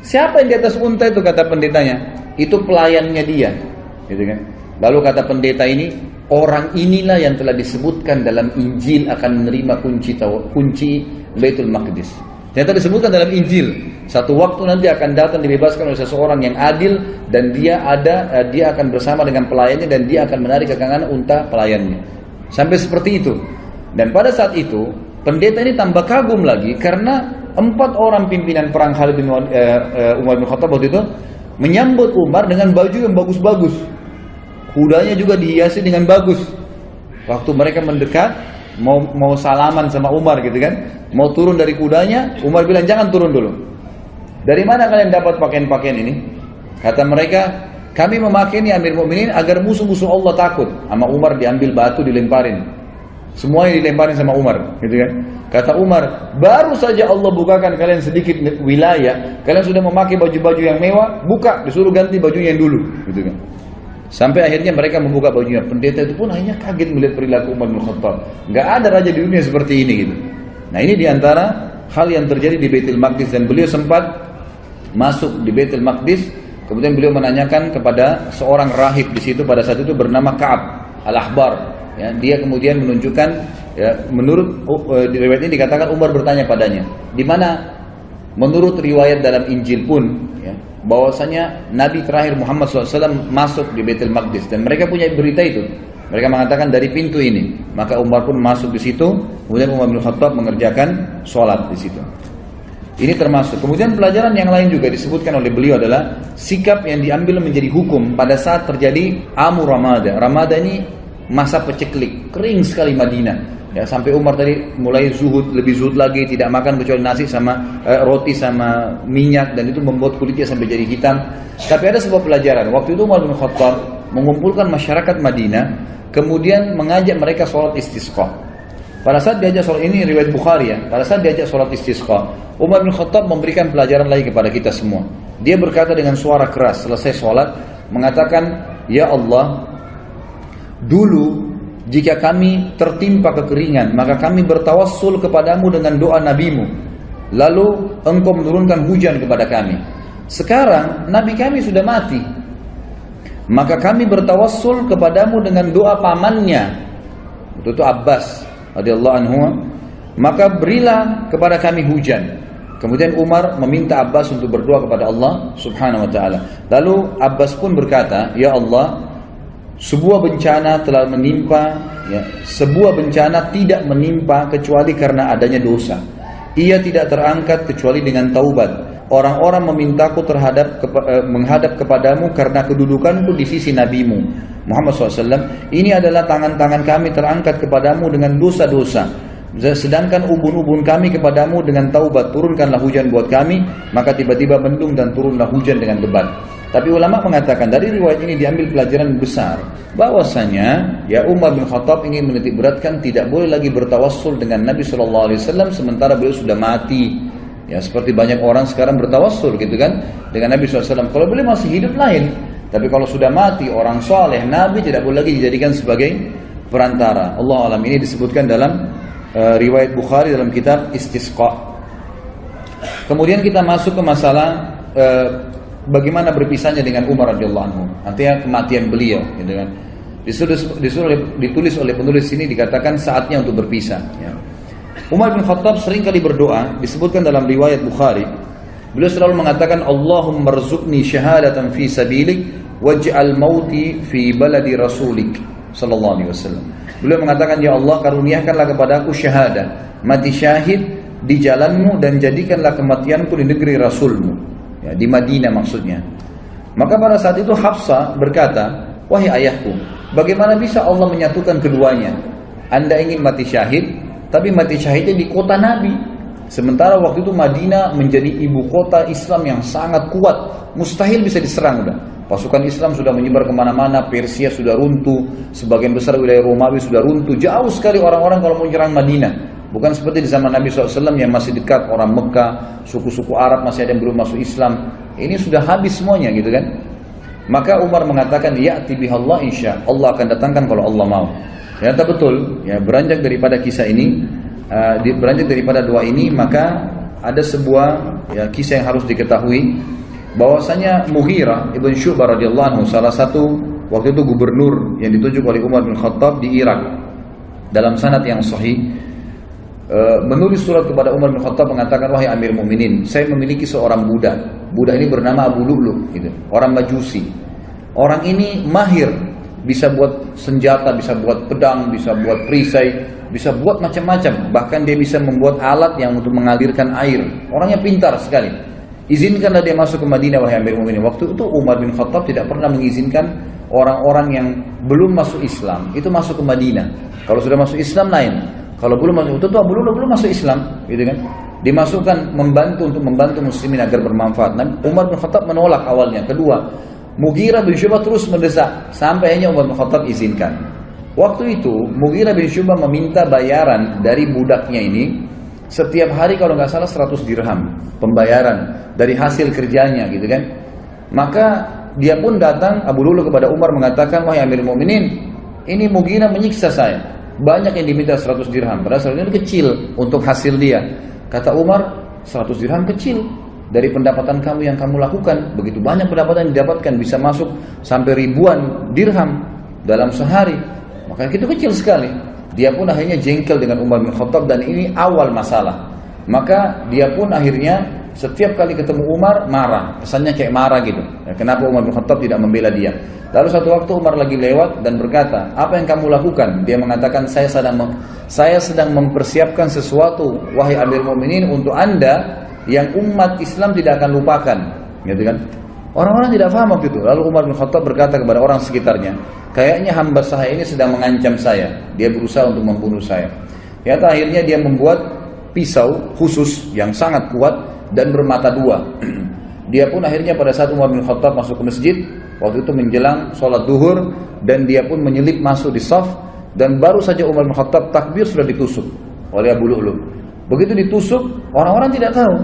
Siapa yang di atas unta itu? Kata pendetanya, itu pelayannya dia, gitu kan. Lalu kata pendeta ini, orang inilah yang telah disebutkan dalam Injil akan menerima kunci Baitul Maqdis. Ternyata disebutkan dalam Injil, satu waktu nanti akan datang dibebaskan oleh seseorang yang adil dan dia akan bersama dengan pelayannya dan dia akan menarik ke kanan unta pelayannya. Sampai seperti itu. Dan pada saat itu pendeta ini tambah kagum lagi karena 4 orang pimpinan perang Khalid bin Umar bin Khattab waktu itu menyambut Umar dengan baju yang bagus-bagus. Kudanya juga dihiasi dengan bagus. Waktu mereka mendekat mau salaman sama Umar gitu kan, mau turun dari kudanya, Umar bilang jangan turun dulu. Dari mana kalian dapat pakaian-pakaian ini? Kata mereka, kami memakai ini Amir Mu'minin agar musuh-musuh Allah takut. Sama Umar diambil batu dilemparin. Semuanya dilemparin sama Umar, gitu kan? Kata Umar, baru saja Allah bukakan kalian sedikit wilayah, kalian sudah memakai baju-baju yang mewah, buka, disuruh ganti bajunya yang dulu, gitu kan? Sampai akhirnya mereka membuka bajunya. Pendeta itu pun akhirnya kaget melihat perilaku Umar bin Khattab. Gak ada raja di dunia seperti ini, gitu. Nah ini diantara hal yang terjadi di Baitul Maqdis, dan beliau sempat masuk di Baitul Maqdis. Kemudian beliau menanyakan kepada seorang rahib di situ pada saat itu bernama Ka'ab al-Ahbar. Ya, dia kemudian menunjukkan Ya, menurut di riwayat ini dikatakan Umar bertanya padanya, di mana menurut riwayat dalam Injil pun ya, bahwasanya Nabi terakhir Muhammad SAW masuk di Baitul Maqdis dan mereka punya berita itu. Mereka mengatakan dari pintu ini. Maka Umar pun masuk di situ. Kemudian Umar bin Khattab mengerjakan sholat di situ. Ini termasuk. Kemudian pelajaran yang lain juga disebutkan oleh beliau adalah sikap yang diambil menjadi hukum pada saat terjadi Amur Ramada. Ramada ini masa peceklik, kering sekali Madinah. Ya, sampai Umar tadi mulai zuhud, lebih zuhud lagi, tidak makan kecuali nasi sama roti sama minyak, dan itu membuat kulitnya sampai jadi hitam. Tapi ada sebuah pelajaran. Waktu itu Umar bin Khattab mengumpulkan masyarakat Madinah, kemudian mengajak mereka sholat istisqa. Pada saat diajak sholat, ini riwayat Bukhari ya, pada saat diajak sholat istisqa, Umar bin Khattab memberikan pelajaran lagi kepada kita semua. Dia berkata dengan suara keras selesai sholat, mengatakan, ya Allah, dulu jika kami tertimpa kekeringan, maka kami bertawassul kepadamu dengan doa nabimu, lalu engkau menurunkan hujan kepada kami. Sekarang nabi kami sudah mati, maka kami bertawassul kepadamu dengan doa pamannya, itu Abbas radhiyallahu anhu, maka berilah kepada kami hujan. Kemudian Umar meminta Abbas untuk berdoa kepada Allah subhanahu wa ta'ala. Lalu Abbas pun berkata, ya Allah, sebuah bencana telah menimpa, ya, sebuah bencana tidak menimpa kecuali karena adanya dosa. Ia tidak terangkat kecuali dengan taubat. Orang-orang memintaku menghadap kepadamu karena kedudukanku di sisi nabimu Muhammad SAW. Ini adalah tangan-tangan kami terangkat kepadamu dengan dosa-dosa, sedangkan ubun-ubun kami kepadamu dengan taubat. Turunkanlah hujan buat kami. Maka tiba-tiba mendung dan turunlah hujan dengan lebat. Tapi ulama mengatakan dari riwayat ini diambil pelajaran besar, bahwasanya ya Umar bin Khattab ingin menitik beratkan tidak boleh lagi bertawassul dengan Nabi SAW sementara beliau sudah mati. Ya, seperti banyak orang sekarang bertawassul gitu kan dengan Nabi SAW. Kalau beliau masih hidup lain, tapi kalau sudah mati orang soleh, Nabi tidak boleh lagi dijadikan sebagai perantara. Allah alam. Ini disebutkan dalam riwayat Bukhari dalam kitab Istisqa. Kemudian kita masuk ke masalah bagaimana berpisahnya dengan Umar radhiyallahu anhu, artinya kematian beliau, gitu kan. Ditulis oleh penulis ini dikatakan saatnya untuk berpisah. Ya. Umar bin Khattab sering kali berdoa, disebutkan dalam riwayat Bukhari. Beliau selalu mengatakan, Allahumma rzuqni syahadatan fi sabilik waj'al mauti fi baladi rasulik sallallahu alaihi wasallam. Beliau mengatakan, ya Allah, karuniakanlah kepadaku syahadah, mati syahid di jalanmu, dan jadikanlah kematianku di negeri Rasulmu. Ya, di Madinah maksudnya. Maka pada saat itu Hafsah berkata, wahai ayahku, bagaimana bisa Allah menyatukan keduanya? Anda ingin mati syahid, tapi mati syahidnya di kota Nabi. Sementara waktu itu Madinah menjadi ibu kota Islam yang sangat kuat, mustahil bisa diserang udah. Pasukan Islam sudah menyebar kemana-mana, Persia sudah runtuh, sebagian besar wilayah Romawi sudah runtuh, jauh sekali orang-orang kalau mau menyerang Madinah. Bukan seperti di zaman Nabi SAW yang masih dekat, orang Mekah, suku-suku Arab masih ada yang belum masuk Islam. Ini sudah habis semuanya gitu kan. Maka Umar mengatakan, ya'ti bihallah insya Allah akan datangkan kalau Allah mau. Ternyata betul, ya, beranjak daripada kisah ini, beranjak daripada doa ini, maka ada sebuah ya, kisah yang harus diketahui, bahwasanya Mughirah ibn Syu'bah radhiyallahu anhu, salah satu waktu itu gubernur yang ditunjuk oleh Umar bin Khattab di Irak, dalam sanad yang sahih, menulis surat kepada Umar bin Khattab mengatakan, wahai Amir Mukminin, saya memiliki seorang budak. Budak ini bernama Abu Lu'lu, gitu, orang Majusi. Orang ini mahir, bisa buat senjata, bisa buat pedang, bisa buat perisai, bisa buat macam-macam. Bahkan dia bisa membuat alat yang untuk mengalirkan air. Orangnya pintar sekali. Izinkanlah dia masuk ke Madinah, wahai Amir Mukminin. Waktu itu Umar bin Khattab tidak pernah mengizinkan orang-orang yang belum masuk Islam itu masuk ke Madinah. Kalau sudah masuk Islam lain. Kalau belum masuk, itu belum masuk Islam, gitu kan? Dimasukkan untuk membantu muslimin agar bermanfaat. Nah, Umar bin Khattab menolak awalnya. Kedua, Mughirah bin Syu'bah terus mendesak sampai akhirnya Umar bin Khattab izinkan. Waktu itu Mughirah bin Syu'bah meminta bayaran dari budaknya ini setiap hari kalau nggak salah 100 dirham pembayaran dari hasil kerjanya, gitu kan? Maka dia pun datang Abu Lu'lu kepada Umar mengatakan, wahai Amir Mukminin, ini Mughirah menyiksa saya. Banyak yang diminta 100 dirham, padahal ini kecil untuk hasil dia. Kata Umar, 100 dirham kecil dari pendapatan kamu yang kamu lakukan. Begitu banyak pendapatan yang didapatkan, bisa masuk sampai ribuan dirham dalam sehari. Maka itu kecil sekali. Dia pun akhirnya jengkel dengan Umar bin Khattab dan ini awal masalah. Maka dia pun akhirnya setiap kali ketemu Umar marah, kesannya kayak marah gitu. Ya, kenapa Umar bin Khattab tidak membela dia? Lalu satu waktu Umar lagi lewat dan berkata, apa yang kamu lakukan? Dia mengatakan, saya sedang mempersiapkan sesuatu, wahai Amir Mu'minin, untuk anda yang umat Islam tidak akan lupakan, gitu kan? Orang-orang tidak paham waktu itu. Lalu Umar bin Khattab berkata kepada orang sekitarnya, kayaknya hamba saya ini sedang mengancam saya. Dia berusaha untuk membunuh saya. Ternyata akhirnya dia membuat pisau khusus yang sangat kuat dan bermata dua. Dia pun akhirnya pada saat Umar bin Khattab masuk ke masjid, waktu itu menjelang sholat duhur, dan dia pun menyelip masuk di saf, dan baru saja Umar bin Khattab takbir sudah ditusuk oleh Abu Lu'lu'. Begitu ditusuk, orang-orang tidak tahu,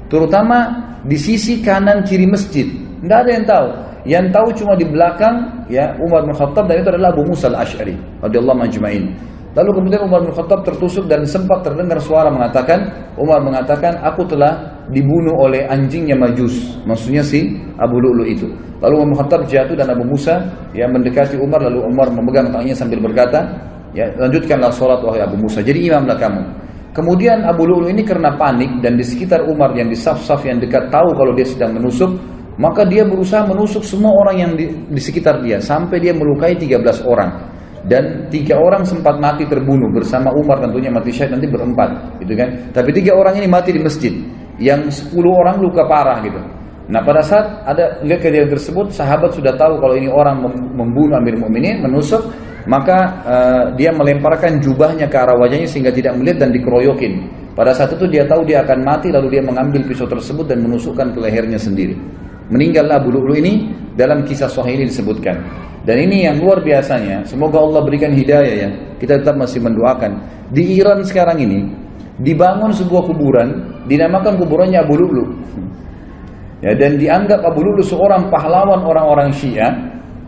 terutama di sisi kanan kiri masjid. Tidak ada yang tahu. Yang tahu cuma di belakang ya Umar bin Khattab, dan itu adalah Abu Musa al-Ash'ari radhiyallahu majma'in. Lalu kemudian Umar bin Khattab tertusuk dan sempat terdengar suara mengatakan, Umar mengatakan, aku telah dibunuh oleh anjingnya Majus, maksudnya si Abu Lu'lu' itu. Lalu Umar bin Khattab jatuh dan Abu Musa yang mendekati Umar, lalu Umar memegang tangannya sambil berkata, ya lanjutkanlah sholat wahai Abu Musa, jadi imamlah kamu. Kemudian Abu Lu'lu' ini karena panik dan di sekitar Umar yang di saf-saf yang dekat tahu kalau dia sedang menusuk, maka dia berusaha menusuk semua orang yang di sekitar dia sampai dia melukai 13 orang. Dan 3 orang sempat mati terbunuh bersama Umar, tentunya mati syahid nanti berempat, gitu kan? Tapi 3 orang ini mati di masjid, yang 10 orang luka parah gitu. Nah pada saat ada lihat kejadian tersebut, sahabat sudah tahu kalau ini orang membunuh Amir Mu'minin, menusuk, maka dia melemparkan jubahnya ke arah wajahnya sehingga tidak melihat dan dikeroyokin. Pada saat itu dia tahu dia akan mati, lalu dia mengambil pisau tersebut dan menusukkan ke lehernya sendiri. Meninggallah Abu Lu'lu' ini, dalam kisah sahih ini disebutkan. Dan ini yang luar biasanya, semoga Allah berikan hidayah ya. Kita tetap masih mendoakan. Di Iran sekarang ini dibangun sebuah kuburan, dinamakan kuburannya Abu Lu'lu'. Ya, dan dianggap Abu Lu'lu' seorang pahlawan orang-orang Syiah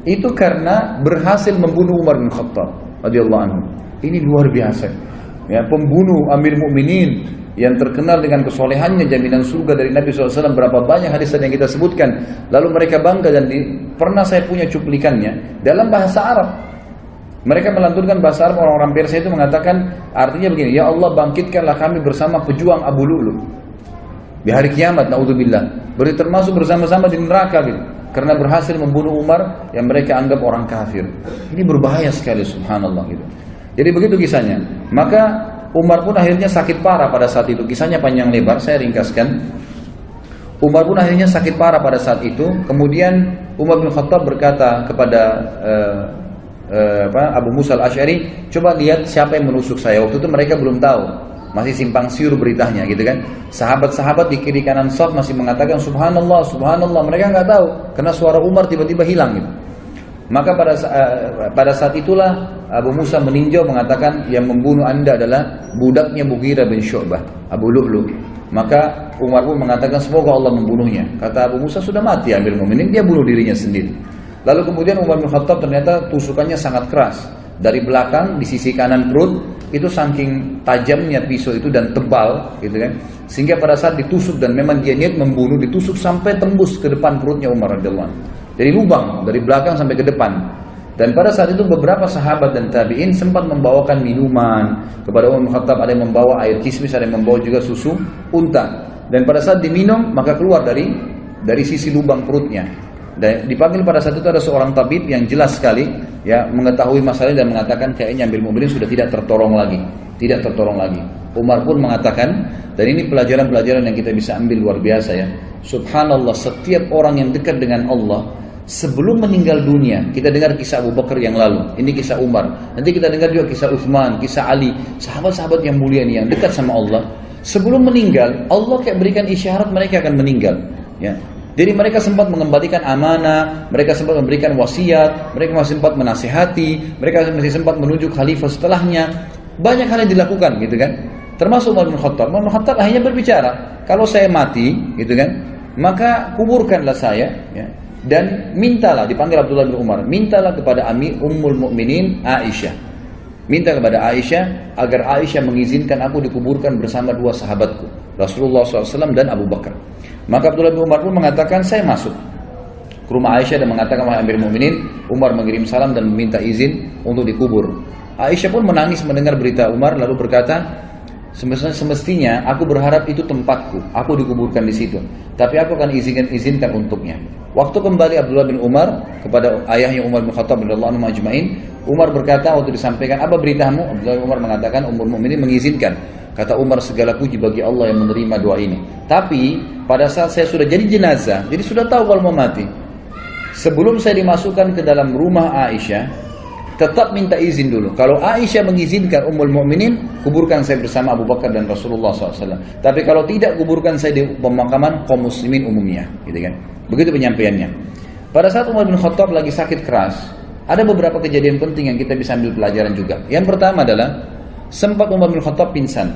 itu karena berhasil membunuh Umar bin Khattab radhiyallahu anhu. Ini luar biasa. Ya, pembunuh Amir Mu'minin yang terkenal dengan kesolehannya, jaminan surga dari Nabi SAW, berapa banyak hadis yang kita sebutkan. Lalu mereka bangga, dan pernah saya punya cuplikannya dalam bahasa Arab. Mereka melantunkan bahasa Arab, orang-orang Persia itu mengatakan, artinya begini, ya Allah bangkitkanlah kami bersama pejuang Abu Lu'lu' di hari kiamat, na'udzubillah, berarti termasuk bersama-sama di neraka gitu, karena berhasil membunuh Umar yang mereka anggap orang kafir. Ini berbahaya sekali, subhanallah gitu. Jadi begitu kisahnya. Maka Umar pun akhirnya sakit parah pada saat itu. Kisahnya panjang lebar, saya ringkaskan. Umar pun akhirnya sakit parah pada saat itu. Kemudian Umar bin Khattab berkata kepada Abu Musa al-Ash'ari, coba lihat siapa yang menusuk saya. Waktu itu mereka belum tahu, masih simpang siur beritanya gitu kan. Sahabat-sahabat di kiri kanan saf masih mengatakan subhanallah, subhanallah. Mereka nggak tahu karena suara Umar tiba-tiba hilang gitu. Maka pada saat itulah Abu Musa meninjau mengatakan, yang membunuh anda adalah budaknya Mughirah bin Syu'bah, Abu Lu'lu'. Maka Umar pun mengatakan semoga Allah membunuhnya. Kata Abu Musa, sudah mati Amir Mu'minin, dia bunuh dirinya sendiri. Lalu kemudian Umar bin Khattab ternyata tusukannya sangat keras. Dari belakang di sisi kanan perut itu saking tajamnya pisau itu dan tebal gitu kan, sehingga pada saat ditusuk dan memang dia niat membunuh, ditusuk sampai tembus ke depan perutnya Umar radhiyallahu anhu. Dari lubang, dari belakang sampai ke depan. Dan pada saat itu beberapa sahabat dan tabi'in sempat membawakan minuman kepada Umar bin Khattab. Ada yang membawa air kismis, ada yang membawa juga susu unta. Dan pada saat diminum, maka keluar dari sisi lubang perutnya. Dan dipanggil pada saat itu ada seorang tabib yang jelas sekali ya mengetahui masalah dan mengatakan kayaknya Amir Mu'minin sudah tidak tertolong lagi. Tidak tertolong lagi. Umar pun mengatakan, dan ini pelajaran-pelajaran yang kita bisa ambil luar biasa ya. Subhanallah, setiap orang yang dekat dengan Allah sebelum meninggal dunia, kita dengar kisah Abu Bakar yang lalu, ini kisah Umar, nanti kita dengar juga kisah Uthman, kisah Ali, sahabat-sahabat yang mulia ini yang dekat sama Allah. Sebelum meninggal, Allah kayak berikan isyarat mereka akan meninggal. Ya. Jadi mereka sempat mengembalikan amanah, mereka sempat memberikan wasiat, mereka masih sempat menasihati, mereka masih sempat menunjuk khalifah setelahnya. Banyak hal yang dilakukan, gitu kan? Termasuk Umar bin Khattab. Umar bin Khattab akhirnya berbicara, kalau saya mati, gitu kan, maka kuburkanlah saya, ya. Dan mintalah, dipanggil Abdullah bin Umar, mintalah kepada Ummul Mukminin Aisyah, minta kepada Aisyah agar Aisyah mengizinkan aku dikuburkan bersama 2 sahabatku, Rasulullah SAW dan Abu Bakar. Maka Abdullah bin Umar pun mengatakan, saya masuk. ke rumah Aisyah dan mengatakan, wahai Amir Mukminin, Umar mengirim salam dan meminta izin untuk dikubur. Aisyah pun menangis mendengar berita Umar, lalu berkata, semestinya aku berharap itu tempatku, aku dikuburkan di situ, tapi aku akan izinkan untuknya. Waktu kembali Abdullah bin Umar kepada ayahnya Umar bin Khattab radhiyallahu anhu ajma'in, Umar berkata waktu disampaikan, apa beritamu? Abdullah bin Umar mengatakan, Ummul Mukminin mengizinkan. Kata Umar, segala puji bagi Allah yang menerima doa ini. Tapi pada saat saya sudah jadi jenazah, jadi sudah tahu kalau mau mati, sebelum saya dimasukkan ke dalam rumah Aisyah, tetap minta izin dulu. Kalau Aisyah mengizinkan Ummul Mukminin, kuburkan saya bersama Abu Bakar dan Rasulullah SAW. Tapi kalau tidak, kuburkan saya di pemakaman kaum muslimin umumnya, gitu kan? Begitu penyampaiannya. Pada saat Umar bin Khattab lagi sakit keras, ada beberapa kejadian penting yang kita bisa ambil pelajaran juga. Yang pertama adalah sempat Umar bin Khattab pingsan.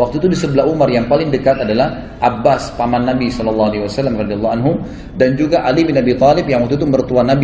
Waktu itu di sebelah Umar yang paling dekat adalah Abbas, paman Nabi SAW radhiyallahu anhu, dan juga Ali bin Abi Thalib yang waktu itu mertuanya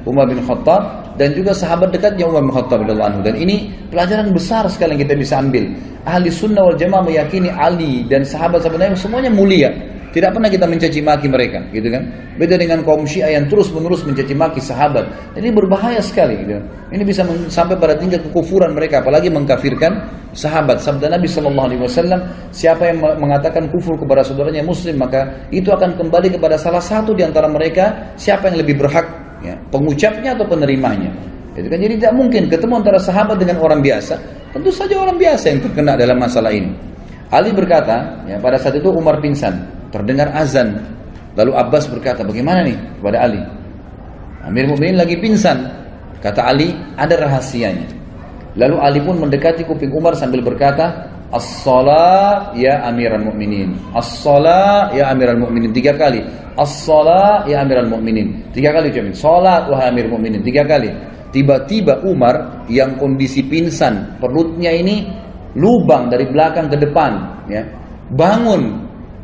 Umar bin Khattab, dan juga sahabat dekatnya Umar bin Khattab radhiyallahu anhu. Dan ini pelajaran besar sekali yang kita bisa ambil. Ahli sunnah wal jamaah meyakini Ali dan sahabat-sahabat Nabi semuanya mulia. Tidak pernah kita mencaci maki mereka, gitu kan? Beda dengan kaum Syiah yang terus-menerus mencaci maki sahabat. Ini berbahaya sekali, gitu. Ini bisa sampai pada tingkat kekufuran mereka, apalagi mengkafirkan sahabat. Sabda Nabi SAW, siapa yang mengatakan kufur kepada saudaranya Muslim, maka itu akan kembali kepada salah satu di antara mereka, siapa yang lebih berhak, ya, pengucapnya atau penerimanya. Gitu kan? Jadi tidak mungkin ketemu antara sahabat dengan orang biasa. Tentu saja orang biasa yang terkena dalam masalah ini. Ali berkata, ya, pada saat itu Umar pingsan. Terdengar azan. Lalu Abbas berkata, bagaimana nih kepada Ali? Amir Mukminin lagi pingsan. Kata Ali, ada rahasianya. Lalu Ali pun mendekati kuping Umar sambil berkata, As-salat ya Amiral Mukminin. As-salat ya Amiral Mukminin. 3 kali. As-salat ya Amiral Mukminin. 3 kali ucapin. Salat wahai Amir Mukminin. 3 kali. Tiba-tiba Umar yang kondisi pingsan, perutnya ini lubang dari belakang ke depan, ya,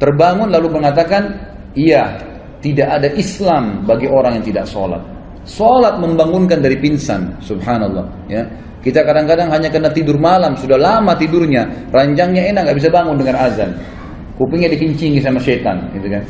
terbangun lalu mengatakan, iya, tidak ada Islam bagi orang yang tidak sholat. Sholat membangunkan dari pingsan, subhanallah. Ya, kita kadang-kadang hanya kena tidur malam, sudah lama tidurnya, ranjangnya enak, nggak bisa bangun dengan azan, kupingnya dikincingi sama setan, gitu kan.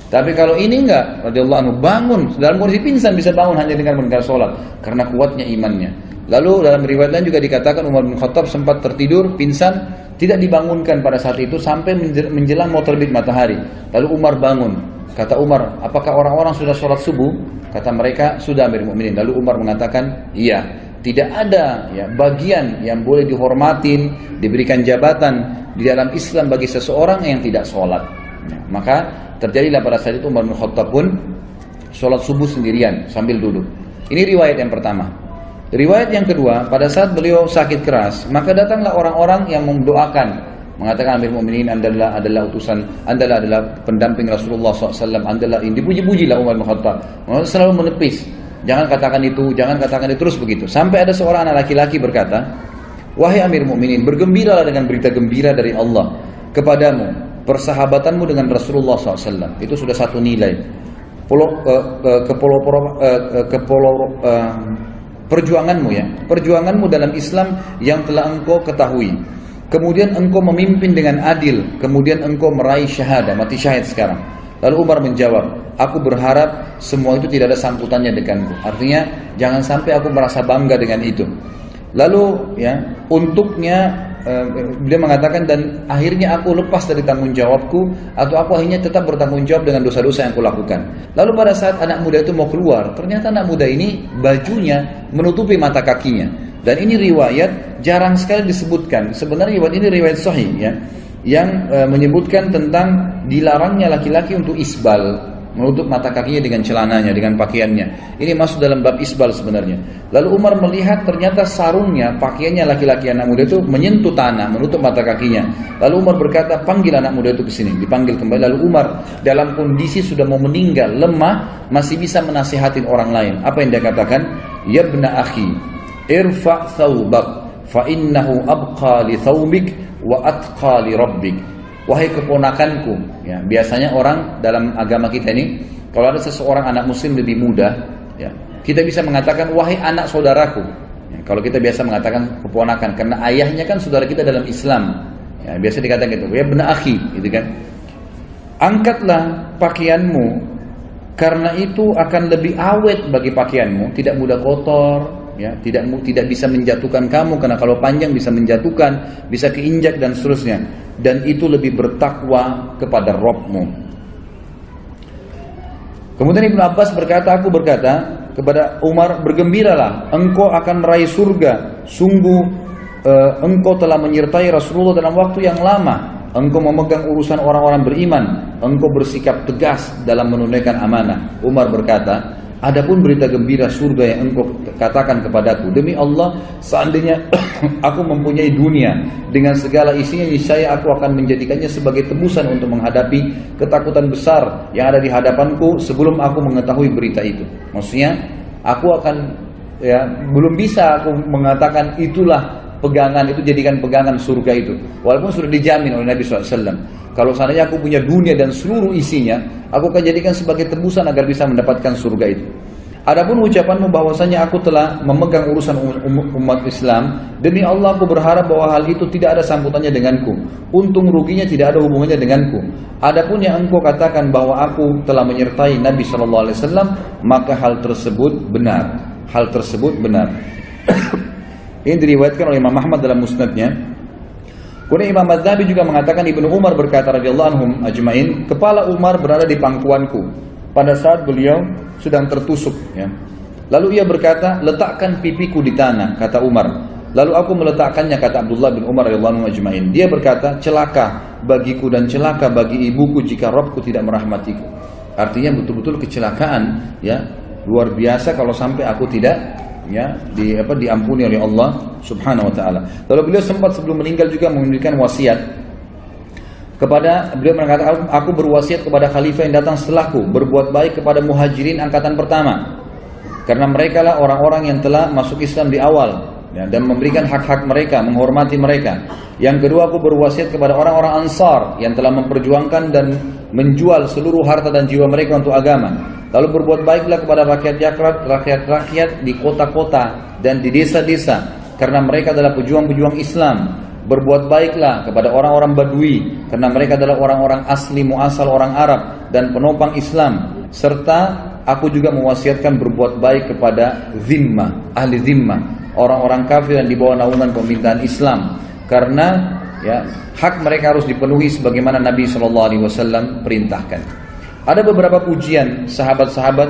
Tapi kalau ini enggak, radhiyallahu anhu, bangun dalam kondisi pingsan bisa bangun hanya dengan mendengar sholat, karena kuatnya imannya. Lalu dalam riwayat lain juga dikatakan Umar bin Khattab sempat tertidur, pingsan, tidak dibangunkan pada saat itu sampai menjelang mau terbit matahari. Lalu Umar bangun. Kata Umar, apakah orang-orang sudah sholat subuh? Kata mereka, sudah Amir Mukminin. Lalu Umar mengatakan, iya, tidak ada, ya, bagian yang boleh dihormatin, diberikan jabatan di dalam Islam bagi seseorang yang tidak sholat. Nah, maka terjadilah pada saat itu Umar bin Khattab pun sholat subuh sendirian sambil duduk. Ini riwayat yang pertama. Riwayat yang kedua, pada saat beliau sakit keras, maka datanglah orang-orang yang mendoakan, mengatakan Amir Mukminin, adalah utusan, adalah pendamping Rasulullah SAW, adalah ini, dipuji-pujilah Umar bin Khattab. Selalu menepis, jangan katakan itu, terus begitu. Sampai ada seorang anak laki-laki berkata, wahai Amir Mukminin, bergembiralah dengan berita gembira dari Allah kepadamu, persahabatanmu dengan Rasulullah SAW, itu sudah satu nilai. Perjuanganmu, ya, perjuanganmu dalam Islam yang telah engkau ketahui. Kemudian engkau memimpin dengan adil, kemudian engkau meraih syahadah, mati syahid sekarang. Lalu Umar menjawab, aku berharap semua itu tidak ada sambutannya denganku. Artinya jangan sampai aku merasa bangga dengan itu. Lalu, ya, untuknya beliau mengatakan, dan akhirnya aku lepas dari tanggung jawabku, atau aku akhirnya tetap bertanggung jawab dengan dosa-dosa yang aku lakukan. Lalu pada saat anak muda itu mau keluar, ternyata anak muda ini bajunya menutupi mata kakinya. Dan ini riwayat jarang sekali disebutkan. Sebenarnya riwayat ini riwayat sahih, ya, yang menyebutkan tentang dilarangnya laki-laki untuk isbal, menutup mata kakinya dengan celananya, dengan pakaiannya. Ini masuk dalam bab isbal sebenarnya. Lalu Umar melihat ternyata sarungnya, pakaiannya laki-laki anak muda itu menyentuh tanah, menutup mata kakinya. Lalu Umar berkata, panggil anak muda itu ke sini. Dipanggil kembali. Lalu Umar dalam kondisi sudah mau meninggal, lemah, masih bisa menasihatin orang lain. Apa yang dia katakan? Ya ibna akhi, irfa' thawbak, fa innahu abqa li thawbik wa atqa li rabbik. Wahai keponakanku, ya, biasanya orang dalam agama kita ini, kalau ada seseorang anak muslim lebih muda, ya, kita bisa mengatakan wahai anak saudaraku. Ya, kalau kita biasa mengatakan keponakan, karena ayahnya kan saudara kita dalam Islam. Ya, biasa dikatakan gitu, ya benar akhi, gitu kan. Angkatlah pakaianmu Karena itu akan lebih awet bagi pakaianmu, tidak mudah kotor, ya, tidak bisa menjatuhkan kamu, karena kalau panjang bisa menjatuhkan, bisa keinjak dan seterusnya. Dan itu lebih bertakwa kepada Rabb-mu. Kemudian Ibnu Abbas berkata, aku berkata kepada Umar, bergembiralah, engkau akan meraih surga. Sungguh engkau telah menyertai Rasulullah dalam waktu yang lama. Engkau memegang urusan orang-orang beriman. Engkau bersikap tegas dalam menunaikan amanah. Umar berkata, adapun berita gembira surga yang engkau katakan kepadaku, demi Allah, seandainya aku mempunyai dunia dengan segala isinya, niscaya aku akan menjadikannya sebagai tebusan untuk menghadapi ketakutan besar yang ada di hadapanku sebelum aku mengetahui berita itu. Maksudnya, aku akan, ya, belum bisa aku mengatakan itulah pegangan, itu jadikan pegangan surga itu, walaupun sudah dijamin oleh Nabi SAW. Kalau seandainya aku punya dunia dan seluruh isinya, aku akan jadikan sebagai tebusan agar bisa mendapatkan surga itu. Adapun ucapanmu bahwasanya aku telah memegang urusan umat Islam, demi Allah aku berharap bahwa hal itu tidak ada sambutannya denganku. Untung ruginya tidak ada hubungannya denganku. Adapun yang engkau katakan bahwa aku telah menyertai Nabi SAW, maka hal tersebut benar. Hal tersebut benar. Ini diriwayatkan oleh Imam Ahmad dalam musnadnya. Kemudian Imam Az-Zahabi juga mengatakan, Ibnu Umar berkata radhiyallahu anhum ajmain, kepala Umar berada di pangkuanku pada saat beliau sedang tertusuk, ya. Lalu ia berkata, letakkan pipiku di tanah, kata Umar. Lalu aku meletakkannya, kata Abdullah bin Umar radhiyallahu anhu ajmain. Dia berkata, celaka bagiku dan celaka bagi ibuku jika Rabbku tidak merahmatiku. Artinya betul-betul kecelakaan, ya, luar biasa kalau sampai aku tidak, ya, diampuni oleh Allah Subhanahu wa taala. Lalu beliau sempat sebelum meninggal juga memberikan wasiat kepada, beliau mengatakan, aku berwasiat kepada khalifah yang datang setelahku, berbuat baik kepada muhajirin angkatan pertama, karena mereka lah orang-orang yang telah masuk Islam di awal, ya, dan memberikan hak-hak mereka, menghormati mereka. Yang kedua, aku berwasiat kepada orang-orang Ansar yang telah memperjuangkan dan menjual seluruh harta dan jiwa mereka untuk agama. Lalu berbuat baiklah kepada rakyat-rakyat di kota-kota dan di desa-desa, karena mereka adalah pejuang-pejuang Islam. Berbuat baiklah kepada orang-orang Badui, karena mereka adalah orang-orang asli muasal orang Arab dan penopang Islam. Serta aku juga mewasiatkan berbuat baik kepada zimmah, ahli zimmah, orang-orang kafir yang di bawah naungan pemerintahan Islam, karena, ya, hak mereka harus dipenuhi sebagaimana Nabi SAW perintahkan. Ada beberapa pujian sahabat-sahabat,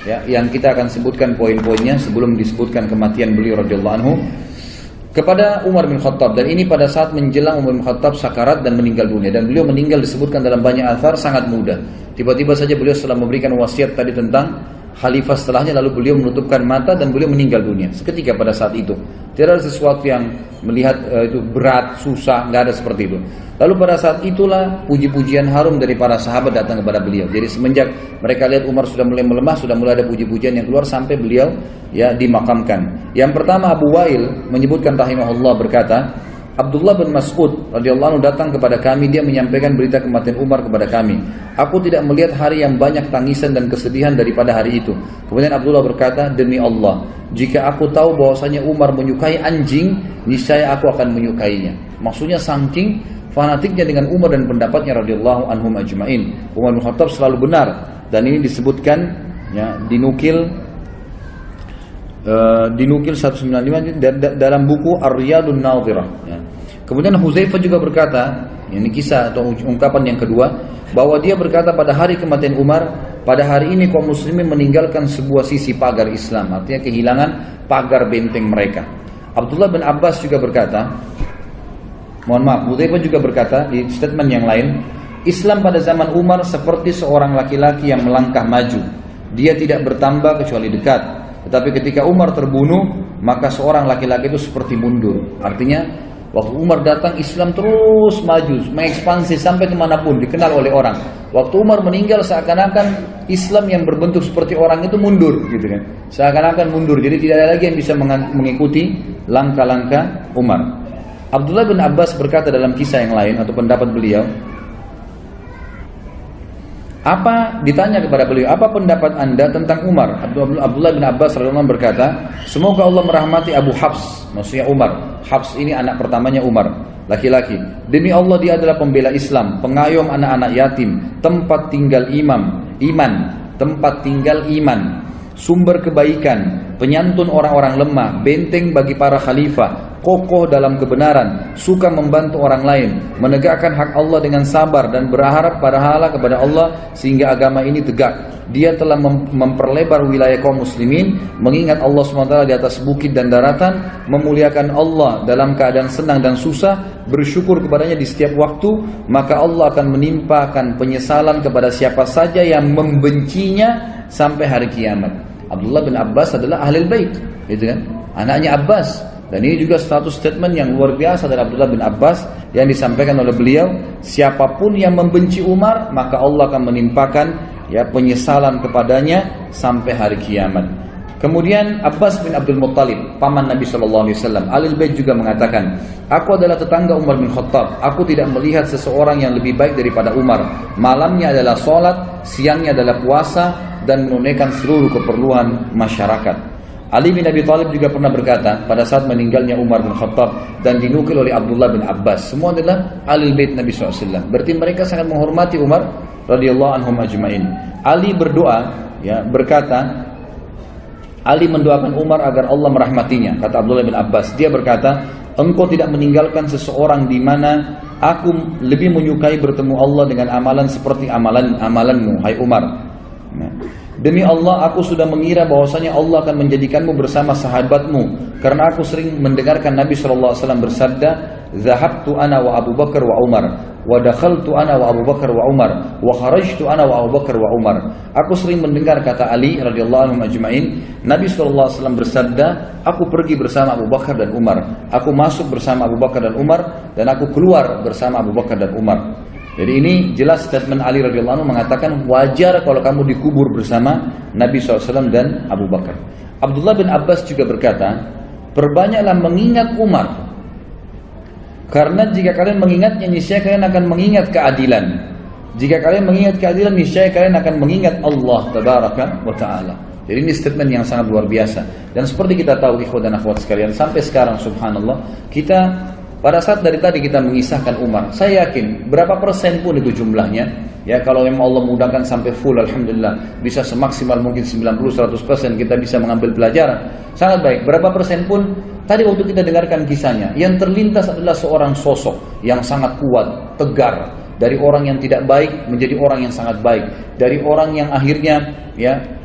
ya, yang kita akan sebutkan poin-poinnya sebelum disebutkan kematian beliau radhiyallahu anhu kepada Umar bin Khattab, dan ini pada saat menjelang Umar bin Khattab sakarat dan meninggal dunia, dan beliau meninggal disebutkan dalam banyak athar sangat muda. Tiba-tiba saja beliau setelah memberikan wasiat tadi tentang khalifah setelahnya, lalu beliau menutupkan mata dan beliau meninggal dunia seketika pada saat itu. Tidak ada sesuatu yang melihat itu berat, susah, nggak ada seperti itu. Lalu pada saat itulah puji-pujian harum dari para sahabat datang kepada beliau. Jadi semenjak mereka lihat Umar sudah mulai melemah, sudah mulai ada puji-pujian yang keluar sampai beliau, ya, dimakamkan. Yang pertama, Abu Wail menyebutkan rahimahullah berkata, Abdullah bin Mas'ud radhiyallahu anhu datang kepada kami, dia menyampaikan berita kematian Umar kepada kami. Aku tidak melihat hari yang banyak tangisan dan kesedihan daripada hari itu. Kemudian Abdullah berkata, demi Allah, jika aku tahu bahwasanya Umar menyukai anjing, niscaya aku akan menyukainya. Maksudnya saking fanatiknya dengan Umar dan pendapatnya radhiyallahu anhum ajmain. Umar bin Khattab selalu benar, dan ini disebutkan, ya, dinukil 195 dalam buku Ar-Riyadun Nadhirah, ya. Kemudian Hudzaifah juga berkata, ini kisah atau ungkapan yang kedua, bahwa dia berkata pada hari kematian Umar, pada hari ini kaum muslimin meninggalkan sebuah sisi pagar Islam, artinya kehilangan pagar benteng mereka. Abdullah bin Abbas juga berkata, Hudzaifah juga berkata di statement yang lain, Islam pada zaman Umar seperti seorang laki-laki yang melangkah maju, dia tidak bertambah kecuali dekat. Tetapi ketika Umar terbunuh, maka seorang laki-laki itu seperti mundur. Artinya waktu Umar datang, Islam terus maju, mengekspansi sampai kemanapun, dikenal oleh orang. Waktu Umar meninggal, seakan-akan Islam yang berbentuk seperti orang itu mundur, gitu kan? Seakan-akan mundur. Jadi tidak ada lagi yang bisa mengikuti langkah-langkah Umar. Abdullah bin Abbas berkata dalam kisah yang lain atau pendapat beliau, ditanya kepada beliau, apa pendapat anda tentang Umar? Abdullah bin Abbas radhiyallahu anhu berkata, semoga Allah merahmati Abu Hafs, maksudnya Umar. Hafs ini anak pertamanya Umar, laki-laki. Demi Allah dia adalah pembela Islam, pengayom anak-anak yatim, tempat tinggal iman, tempat tinggal iman, sumber kebaikan, penyantun orang-orang lemah, benteng bagi para khalifah, kokoh dalam kebenaran, suka membantu orang lain, menegakkan hak Allah dengan sabar dan berharap pahala kepada Allah sehingga agama ini tegak. Dia telah memperlebar wilayah kaum muslimin, mengingat Allah SWT di atas bukit dan daratan, memuliakan Allah dalam keadaan senang dan susah, bersyukur kepadanya di setiap waktu, maka Allah akan menimpakan penyesalan kepada siapa saja yang membencinya sampai hari kiamat. Abdullah bin Abbas adalah ahlul bait, gitu kan? Anaknya Abbas. Dan ini juga status statement yang luar biasa dari Abdullah bin Abbas yang disampaikan oleh beliau, siapapun yang membenci Umar, maka Allah akan menimpakan penyesalan kepadanya sampai hari kiamat. Kemudian Abbas bin Abdul Muttalib, paman Nabi SAW, Ahlul Bait juga mengatakan, aku adalah tetangga Umar bin Khattab, aku tidak melihat seseorang yang lebih baik daripada Umar. Malamnya adalah sholat, siangnya adalah puasa, dan menunaikan seluruh keperluan masyarakat. Ali bin Abi Thalib juga pernah berkata pada saat meninggalnya Umar bin Khattab, dan dinukil oleh Abdullah bin Abbas, semua adalah Ahlul Bait Nabi SAW. Berarti mereka sangat menghormati Umar radhiyallahu anhum ajma'in. Ali berdoa, berkata, Ali mendoakan Umar agar Allah merahmatinya. Kata Abdullah bin Abbas, dia berkata, engkau tidak meninggalkan seseorang di mana aku lebih menyukai bertemu Allah dengan amalan seperti amalanmu, hai Umar. Demi Allah, aku sudah mengira bahwasanya Allah akan menjadikanmu bersama sahabatmu, karena aku sering mendengarkan Nabi SAW bersabda, "Zahabtu ana wa Abu Bakar wa Umar, wa dakhaltu ana wa Abu Bakar wa Umar, wa kharajtu ana wa Abu Bakar wa Umar." Aku sering mendengar, kata Ali radhiyallahu anhu ajma'in, Nabi SAW bersabda, aku pergi bersama Abu Bakar dan Umar, aku masuk bersama Abu Bakar dan Umar, dan aku keluar bersama Abu Bakar dan Umar. Jadi ini jelas statement Ali radhiyallahu anhu mengatakan wajar kalau kamu dikubur bersama Nabi SAW dan Abu Bakar. Abdullah bin Abbas juga berkata, perbanyaklah mengingat Umar, karena jika kalian mengingatnya, niscaya kalian akan mengingat keadilan. Jika kalian mengingat keadilan, niscaya kalian akan mengingat Allah tabaraka wa ta'ala. Jadi ini statement yang sangat luar biasa. Dan seperti kita tahu ikhwan dan akhwat sekalian, sampai sekarang subhanallah, kita pada saat dari tadi kita mengisahkan Umar, saya yakin berapa persen pun itu jumlahnya, ya kalau memang Allah mudahkan sampai full, alhamdulillah, bisa semaksimal mungkin 90-100% kita bisa mengambil pelajaran, sangat baik. Berapa persen pun tadi waktu kita dengarkan kisahnya, yang terlintas adalah seorang sosok yang sangat kuat, tegar, dari orang yang tidak baik menjadi orang yang sangat baik, dari orang yang akhirnya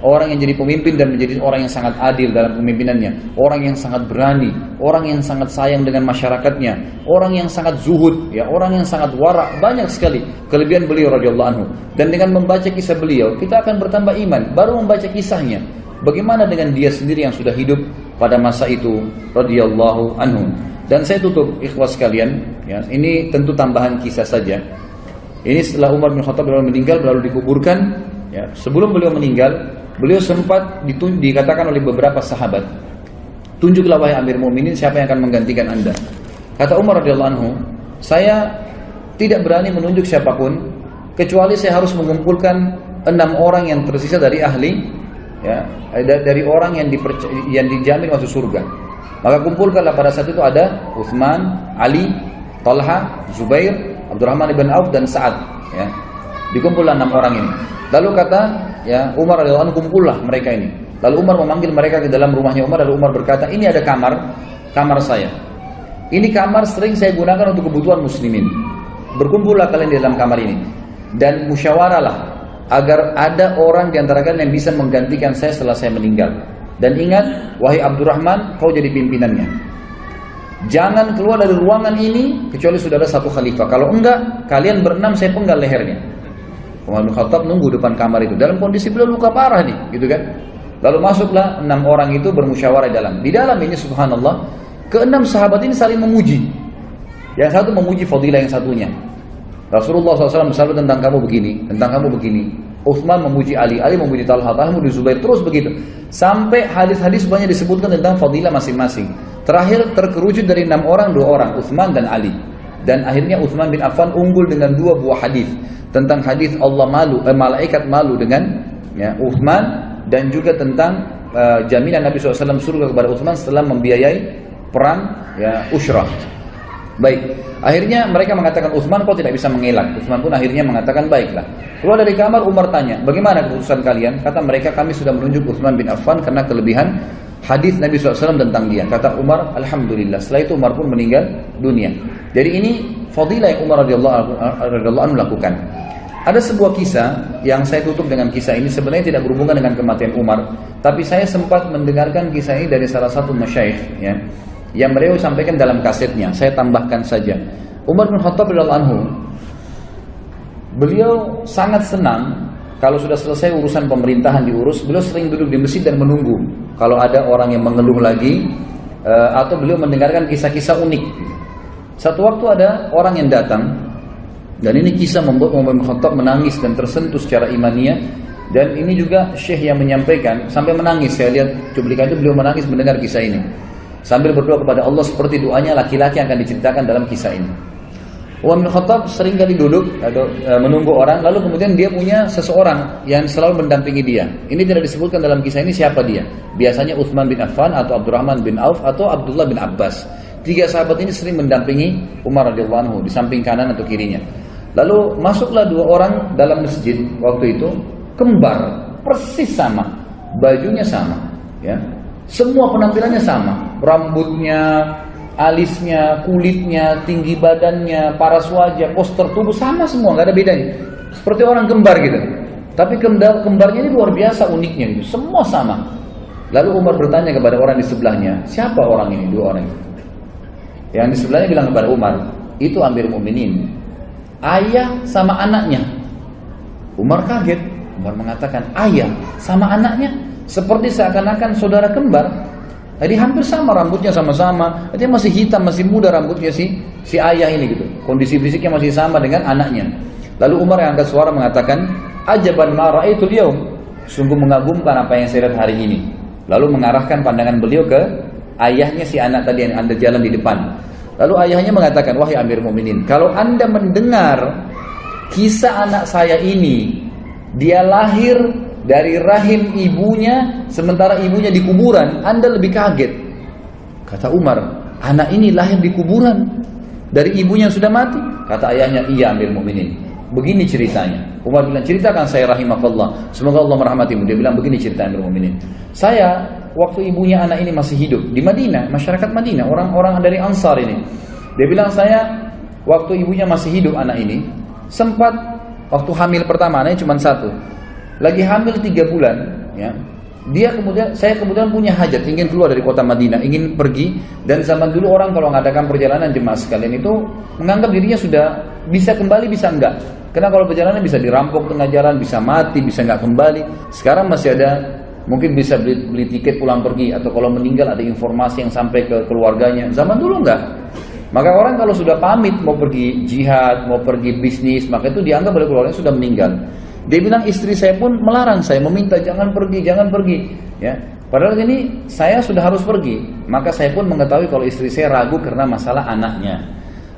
orang yang jadi pemimpin dan menjadi orang yang sangat adil dalam pemimpinannya, orang yang sangat berani, orang yang sangat sayang dengan masyarakatnya, orang yang sangat zuhud, orang yang sangat wara. Banyak sekali kelebihan beliau radhiyallahu anhu. Dan dengan membaca kisah beliau, kita akan bertambah iman. Baru membaca kisahnya, bagaimana dengan dia sendiri yang sudah hidup pada masa itu radhiyallahu anhu. Dan saya tutup ikhwas sekalian, ini tentu tambahan kisah saja. Ini setelah Umar bin Khattab meninggal lalu dikuburkan. Sebelum beliau meninggal, beliau sempat dikatakan oleh beberapa sahabat, tunjuklah wahai Amir Mu'minin siapa yang akan menggantikan anda. Kata Umar radhiyallahu anhu, saya tidak berani menunjuk siapapun kecuali saya harus mengumpulkan 6 orang yang tersisa dari ahli, dari orang yang dijamin masuk surga. Maka kumpulkanlah pada saat itu ada Utsman, Ali, Talha, Zubair, Abdurrahman ibn Auf dan Sa'ad. Dikumpullah 6 orang ini. Lalu kata Umar radhiyallahu anhu, kumpullah mereka ini. Lalu Umar memanggil mereka ke dalam rumahnya Umar. Lalu Umar berkata, ini ada kamar saya. Ini kamar sering saya gunakan untuk kebutuhan muslimin. Berkumpullah kalian di dalam kamar ini dan musyawarahlah agar ada orang di antara kalian yang bisa menggantikan saya setelah saya meninggal. Dan ingat, wahai Abdurrahman, kau jadi pimpinannya. Jangan keluar dari ruangan ini kecuali sudah ada satu khalifah. Kalau enggak, kalian berenam saya penggal lehernya. Umar bin Khattab nunggu depan kamar itu dalam kondisi beliau luka parah nih, gitu kan? Lalu masuklah 6 orang itu bermusyawarah dalam. Di dalam ini subhanallah, ke-6 sahabat ini saling memuji. Yang satu memuji fadilah yang satunya. Rasulullah SAW bersabda tentang kamu begini, tentang kamu begini. Utsman memuji Ali, Ali memuji Talha, Talha memuji Zubair, terus begitu. Sampai hadis-hadis banyak disebutkan tentang fadilah masing-masing. Terakhir terkerucut dari 6 orang, 2 orang, Utsman dan Ali. Dan akhirnya Utsman bin Affan unggul dengan 2 buah hadis. Tentang hadis Allah malaikat malu dengan Utsman, dan juga tentang jaminan Nabi SAW surga kepada Utsman setelah membiayai perang Ushrah. Baik, Akhirnya mereka mengatakan, Utsman kok tidak bisa mengelak. Utsman pun akhirnya mengatakan, baiklah. Keluar dari kamar, Umar tanya, bagaimana keputusan kalian? Kata mereka, kami sudah menunjuk Utsman bin Affan karena kelebihan hadis Nabi SAW tentang dia. Kata Umar, alhamdulillah. Setelah itu Umar pun meninggal dunia. Jadi ini fadilah yang Umar radhiyallahu anhu lakukan. Ada sebuah kisah yang saya tutup dengan kisah ini, sebenarnya tidak berhubungan dengan kematian Umar, tapi saya sempat mendengarkan kisah ini dari salah satu masyayikh, ya, yang beliau sampaikan dalam kasetnya. Saya tambahkan saja. Umar bin Khattab radhiyallahu anhu, beliau sangat senang kalau sudah selesai urusan pemerintahan diurus, beliau sering duduk di masjid dan menunggu kalau ada orang yang mengeluh lagi, atau beliau mendengarkan kisah-kisah unik. Satu waktu ada orang yang datang, dan ini kisah membuat Umar bin Khattab menangis dan tersentuh secara imaniyah. Dan ini juga syekh yang menyampaikan sampai menangis. Saya lihat cuplikan itu, beliau menangis mendengar kisah ini sambil berdoa kepada Allah seperti doanya laki-laki yang akan diceritakan dalam kisah ini. Umar bin Khattab sering kali duduk atau menunggu orang, lalu kemudian dia punya seseorang yang selalu mendampingi dia. Ini tidak disebutkan dalam kisah ini siapa dia. Biasanya Utsman bin Affan atau Abdurrahman bin Auf atau Abdullah bin Abbas. Tiga sahabat ini sering mendampingi Umar radhiyallahu anhu di samping kanan atau kirinya. Lalu masuklah dua orang dalam masjid waktu itu, kembar, persis sama, bajunya sama, ya, semua penampilannya sama, rambutnya, alisnya, kulitnya, tinggi badannya, paras wajah, postur tubuh sama semua, nggak ada bedanya, seperti orang kembar gitu. Tapi kembarnya ini luar biasa uniknya gitu, semua sama. Lalu Umar bertanya kepada orang di sebelahnya, siapa orang ini, dua orang itu? Yang di sebelahnya bilang kepada Umar, itu Amirul Mukminin, ayah sama anaknya. Umar kaget. Umar mengatakan, ayah sama anaknya, seperti seakan-akan saudara kembar. Jadi hampir sama, rambutnya sama-sama, dia masih hitam, masih muda rambutnya si ayah ini gitu. Kondisi fisiknya masih sama dengan anaknya. Lalu Umar yang angkat suara mengatakan, ajaban ma ra'aitul yaum, sungguh mengagumkan apa yang saya lihat hari ini. Lalu mengarahkan pandangan beliau ke ayahnya si anak tadi yang anda jalan di depan. Lalu ayahnya mengatakan, wahai Amir Mukminin, kalau anda mendengar kisah anak saya ini, dia lahir dari rahim ibunya, sementara ibunya di kuburan, anda lebih kaget. Kata Umar, anak ini lahir di kuburan dari ibunya yang sudah mati? Kata ayahnya, iya Amir Mukminin. Begini ceritanya. Umar bilang, ceritakan saya rahimakallah, semoga Allah merahmatimu. Dia bilang, begini cerita Amir Mukminin. Saya waktu ibunya anak ini masih hidup di Madinah, masyarakat Madinah, orang-orang dari Ansar ini. Dia bilang, saya waktu ibunya masih hidup anak ini, sempat waktu hamil pertama, anaknya cuma satu, lagi hamil 3 bulan, ya. Saya kemudian punya hajat, ingin keluar dari kota Madinah, ingin pergi. Dan zaman dulu orang kalau mengadakan perjalanan jemaah sekalian itu menganggap dirinya sudah bisa kembali, bisa enggak. Karena kalau perjalanan bisa dirampok tengah jalan, bisa mati, bisa enggak kembali. Sekarang masih ada, mungkin bisa beli tiket pulang pergi, atau kalau meninggal ada informasi yang sampai ke keluarganya. Zaman dulu enggak. Maka orang kalau sudah pamit mau pergi jihad, mau pergi bisnis, maka itu dianggap oleh keluarganya sudah meninggal. Dia bilang, istri saya pun melarang saya, meminta jangan pergi, ya. Padahal ini saya sudah harus pergi. Maka saya pun mengetahui kalau istri saya ragu karena masalah anaknya.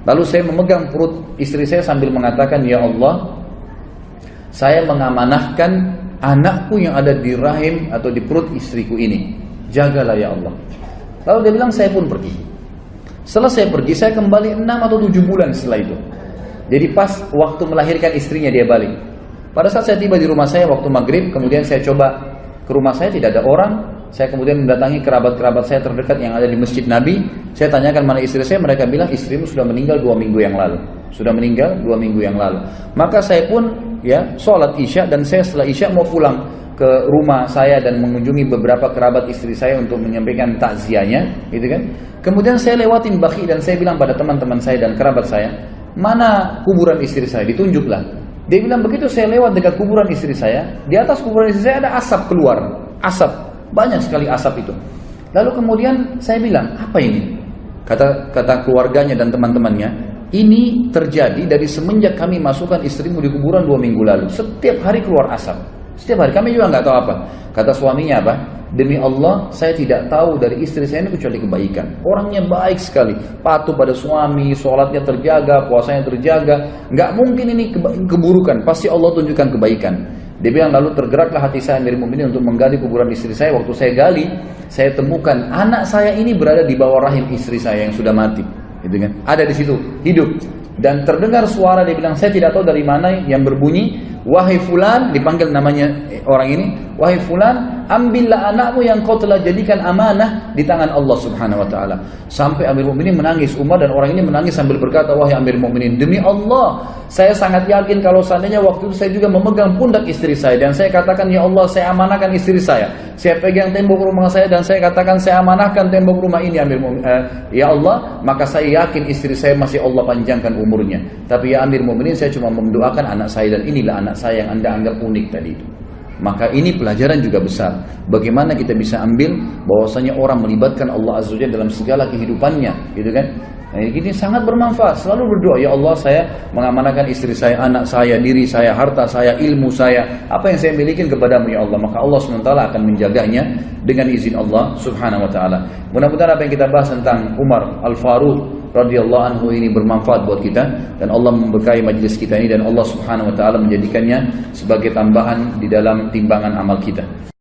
Lalu saya memegang perut istri saya sambil mengatakan, ya Allah, saya mengamanahkan anakku yang ada di rahim atau di perut istriku ini, jagalah ya Allah. Lalu dia bilang, saya pun pergi. Setelah saya pergi, saya kembali 6 atau 7 bulan setelah itu. Jadi pas waktu melahirkan istrinya dia balik. Pada saat saya tiba di rumah saya waktu maghrib, kemudian saya coba ke rumah saya, tidak ada orang. Saya kemudian mendatangi kerabat-kerabat saya terdekat yang ada di Masjid Nabi. Saya tanyakan mana istri saya, mereka bilang istrimu sudah meninggal 2 minggu yang lalu. Sudah meninggal 2 minggu yang lalu. Maka saya pun sholat Isya, dan saya setelah Isya mau pulang ke rumah saya dan mengunjungi beberapa kerabat istri saya untuk menyampaikan takziahnya, gitu kan. Kemudian saya lewatin Baqi dan saya bilang pada teman-teman saya dan kerabat saya, mana kuburan istri saya? Ditunjuklah. Dia bilang, begitu saya lewat dekat kuburan istri saya, di atas kuburan istri saya ada asap keluar, asap, banyak sekali asap itu. Lalu kemudian saya bilang, apa ini? Kata keluarganya dan teman-temannya, ini terjadi dari semenjak kami masukkan istrimu di kuburan 2 minggu lalu. Setiap hari keluar asap, setiap hari. Kami juga nggak tahu apa. Kata suaminya apa? Demi Allah, saya tidak tahu dari istri saya ini kecuali kebaikan. Orangnya baik sekali, patuh pada suami, sholatnya terjaga, puasanya terjaga. Nggak mungkin ini keburukan, pasti Allah tunjukkan kebaikan. Dia bilang, lalu tergeraklah hati saya dari mukminin untuk menggali kuburan istri saya. Waktu saya gali, saya temukan anak saya ini berada di bawah rahim istri saya yang sudah mati. gitu kan? Ada di situ, hidup. Dan terdengar suara, dia bilang, saya tidak tahu dari mana yang berbunyi, wahai fulan, dipanggil namanya orang ini, wahai fulan, ambillah anakmu yang kau telah jadikan amanah di tangan Allah Subhanahu wa taala. Sampai Amir Mukminin menangis, Umar dan orang ini menangis sambil berkata, wahai Amir Mukminin, demi Allah, saya sangat yakin kalau seandainya waktu itu saya juga memegang pundak istri saya dan saya katakan, ya Allah, saya amanahkan istri saya. Saya pegang tembok rumah saya dan saya katakan, saya amanahkan tembok rumah ini, Amir Mukminin. Ya Allah, maka saya yakin istri saya masih Allah panjangkan umurnya. Tapi ya Amir Mukminin, saya cuma mendoakan anak saya dan inilah anak saya yang Anda anggap unik tadi itu. Maka ini pelajaran juga besar. Bagaimana kita bisa ambil bahwasanya orang melibatkan Allah Azza wa Jalla dalam segala kehidupannya, gitu kan? Nah, ini sangat bermanfaat. Selalu berdoa, ya Allah, saya mengamanahkan istri saya, anak saya, diri saya, harta saya, ilmu saya, apa yang saya miliki kepadamu ya Allah. Maka Allah SWT akan menjaganya dengan izin Allah Subhanahu wa taala. Mudah-mudahan apa yang kita bahas tentang Umar Al-Faruq radhiyallahu anhu ini bermanfaat buat kita, dan Allah memberkahi majlis kita ini, dan Allah Subhanahu wa taala menjadikannya sebagai tambahan di dalam timbangan amal kita.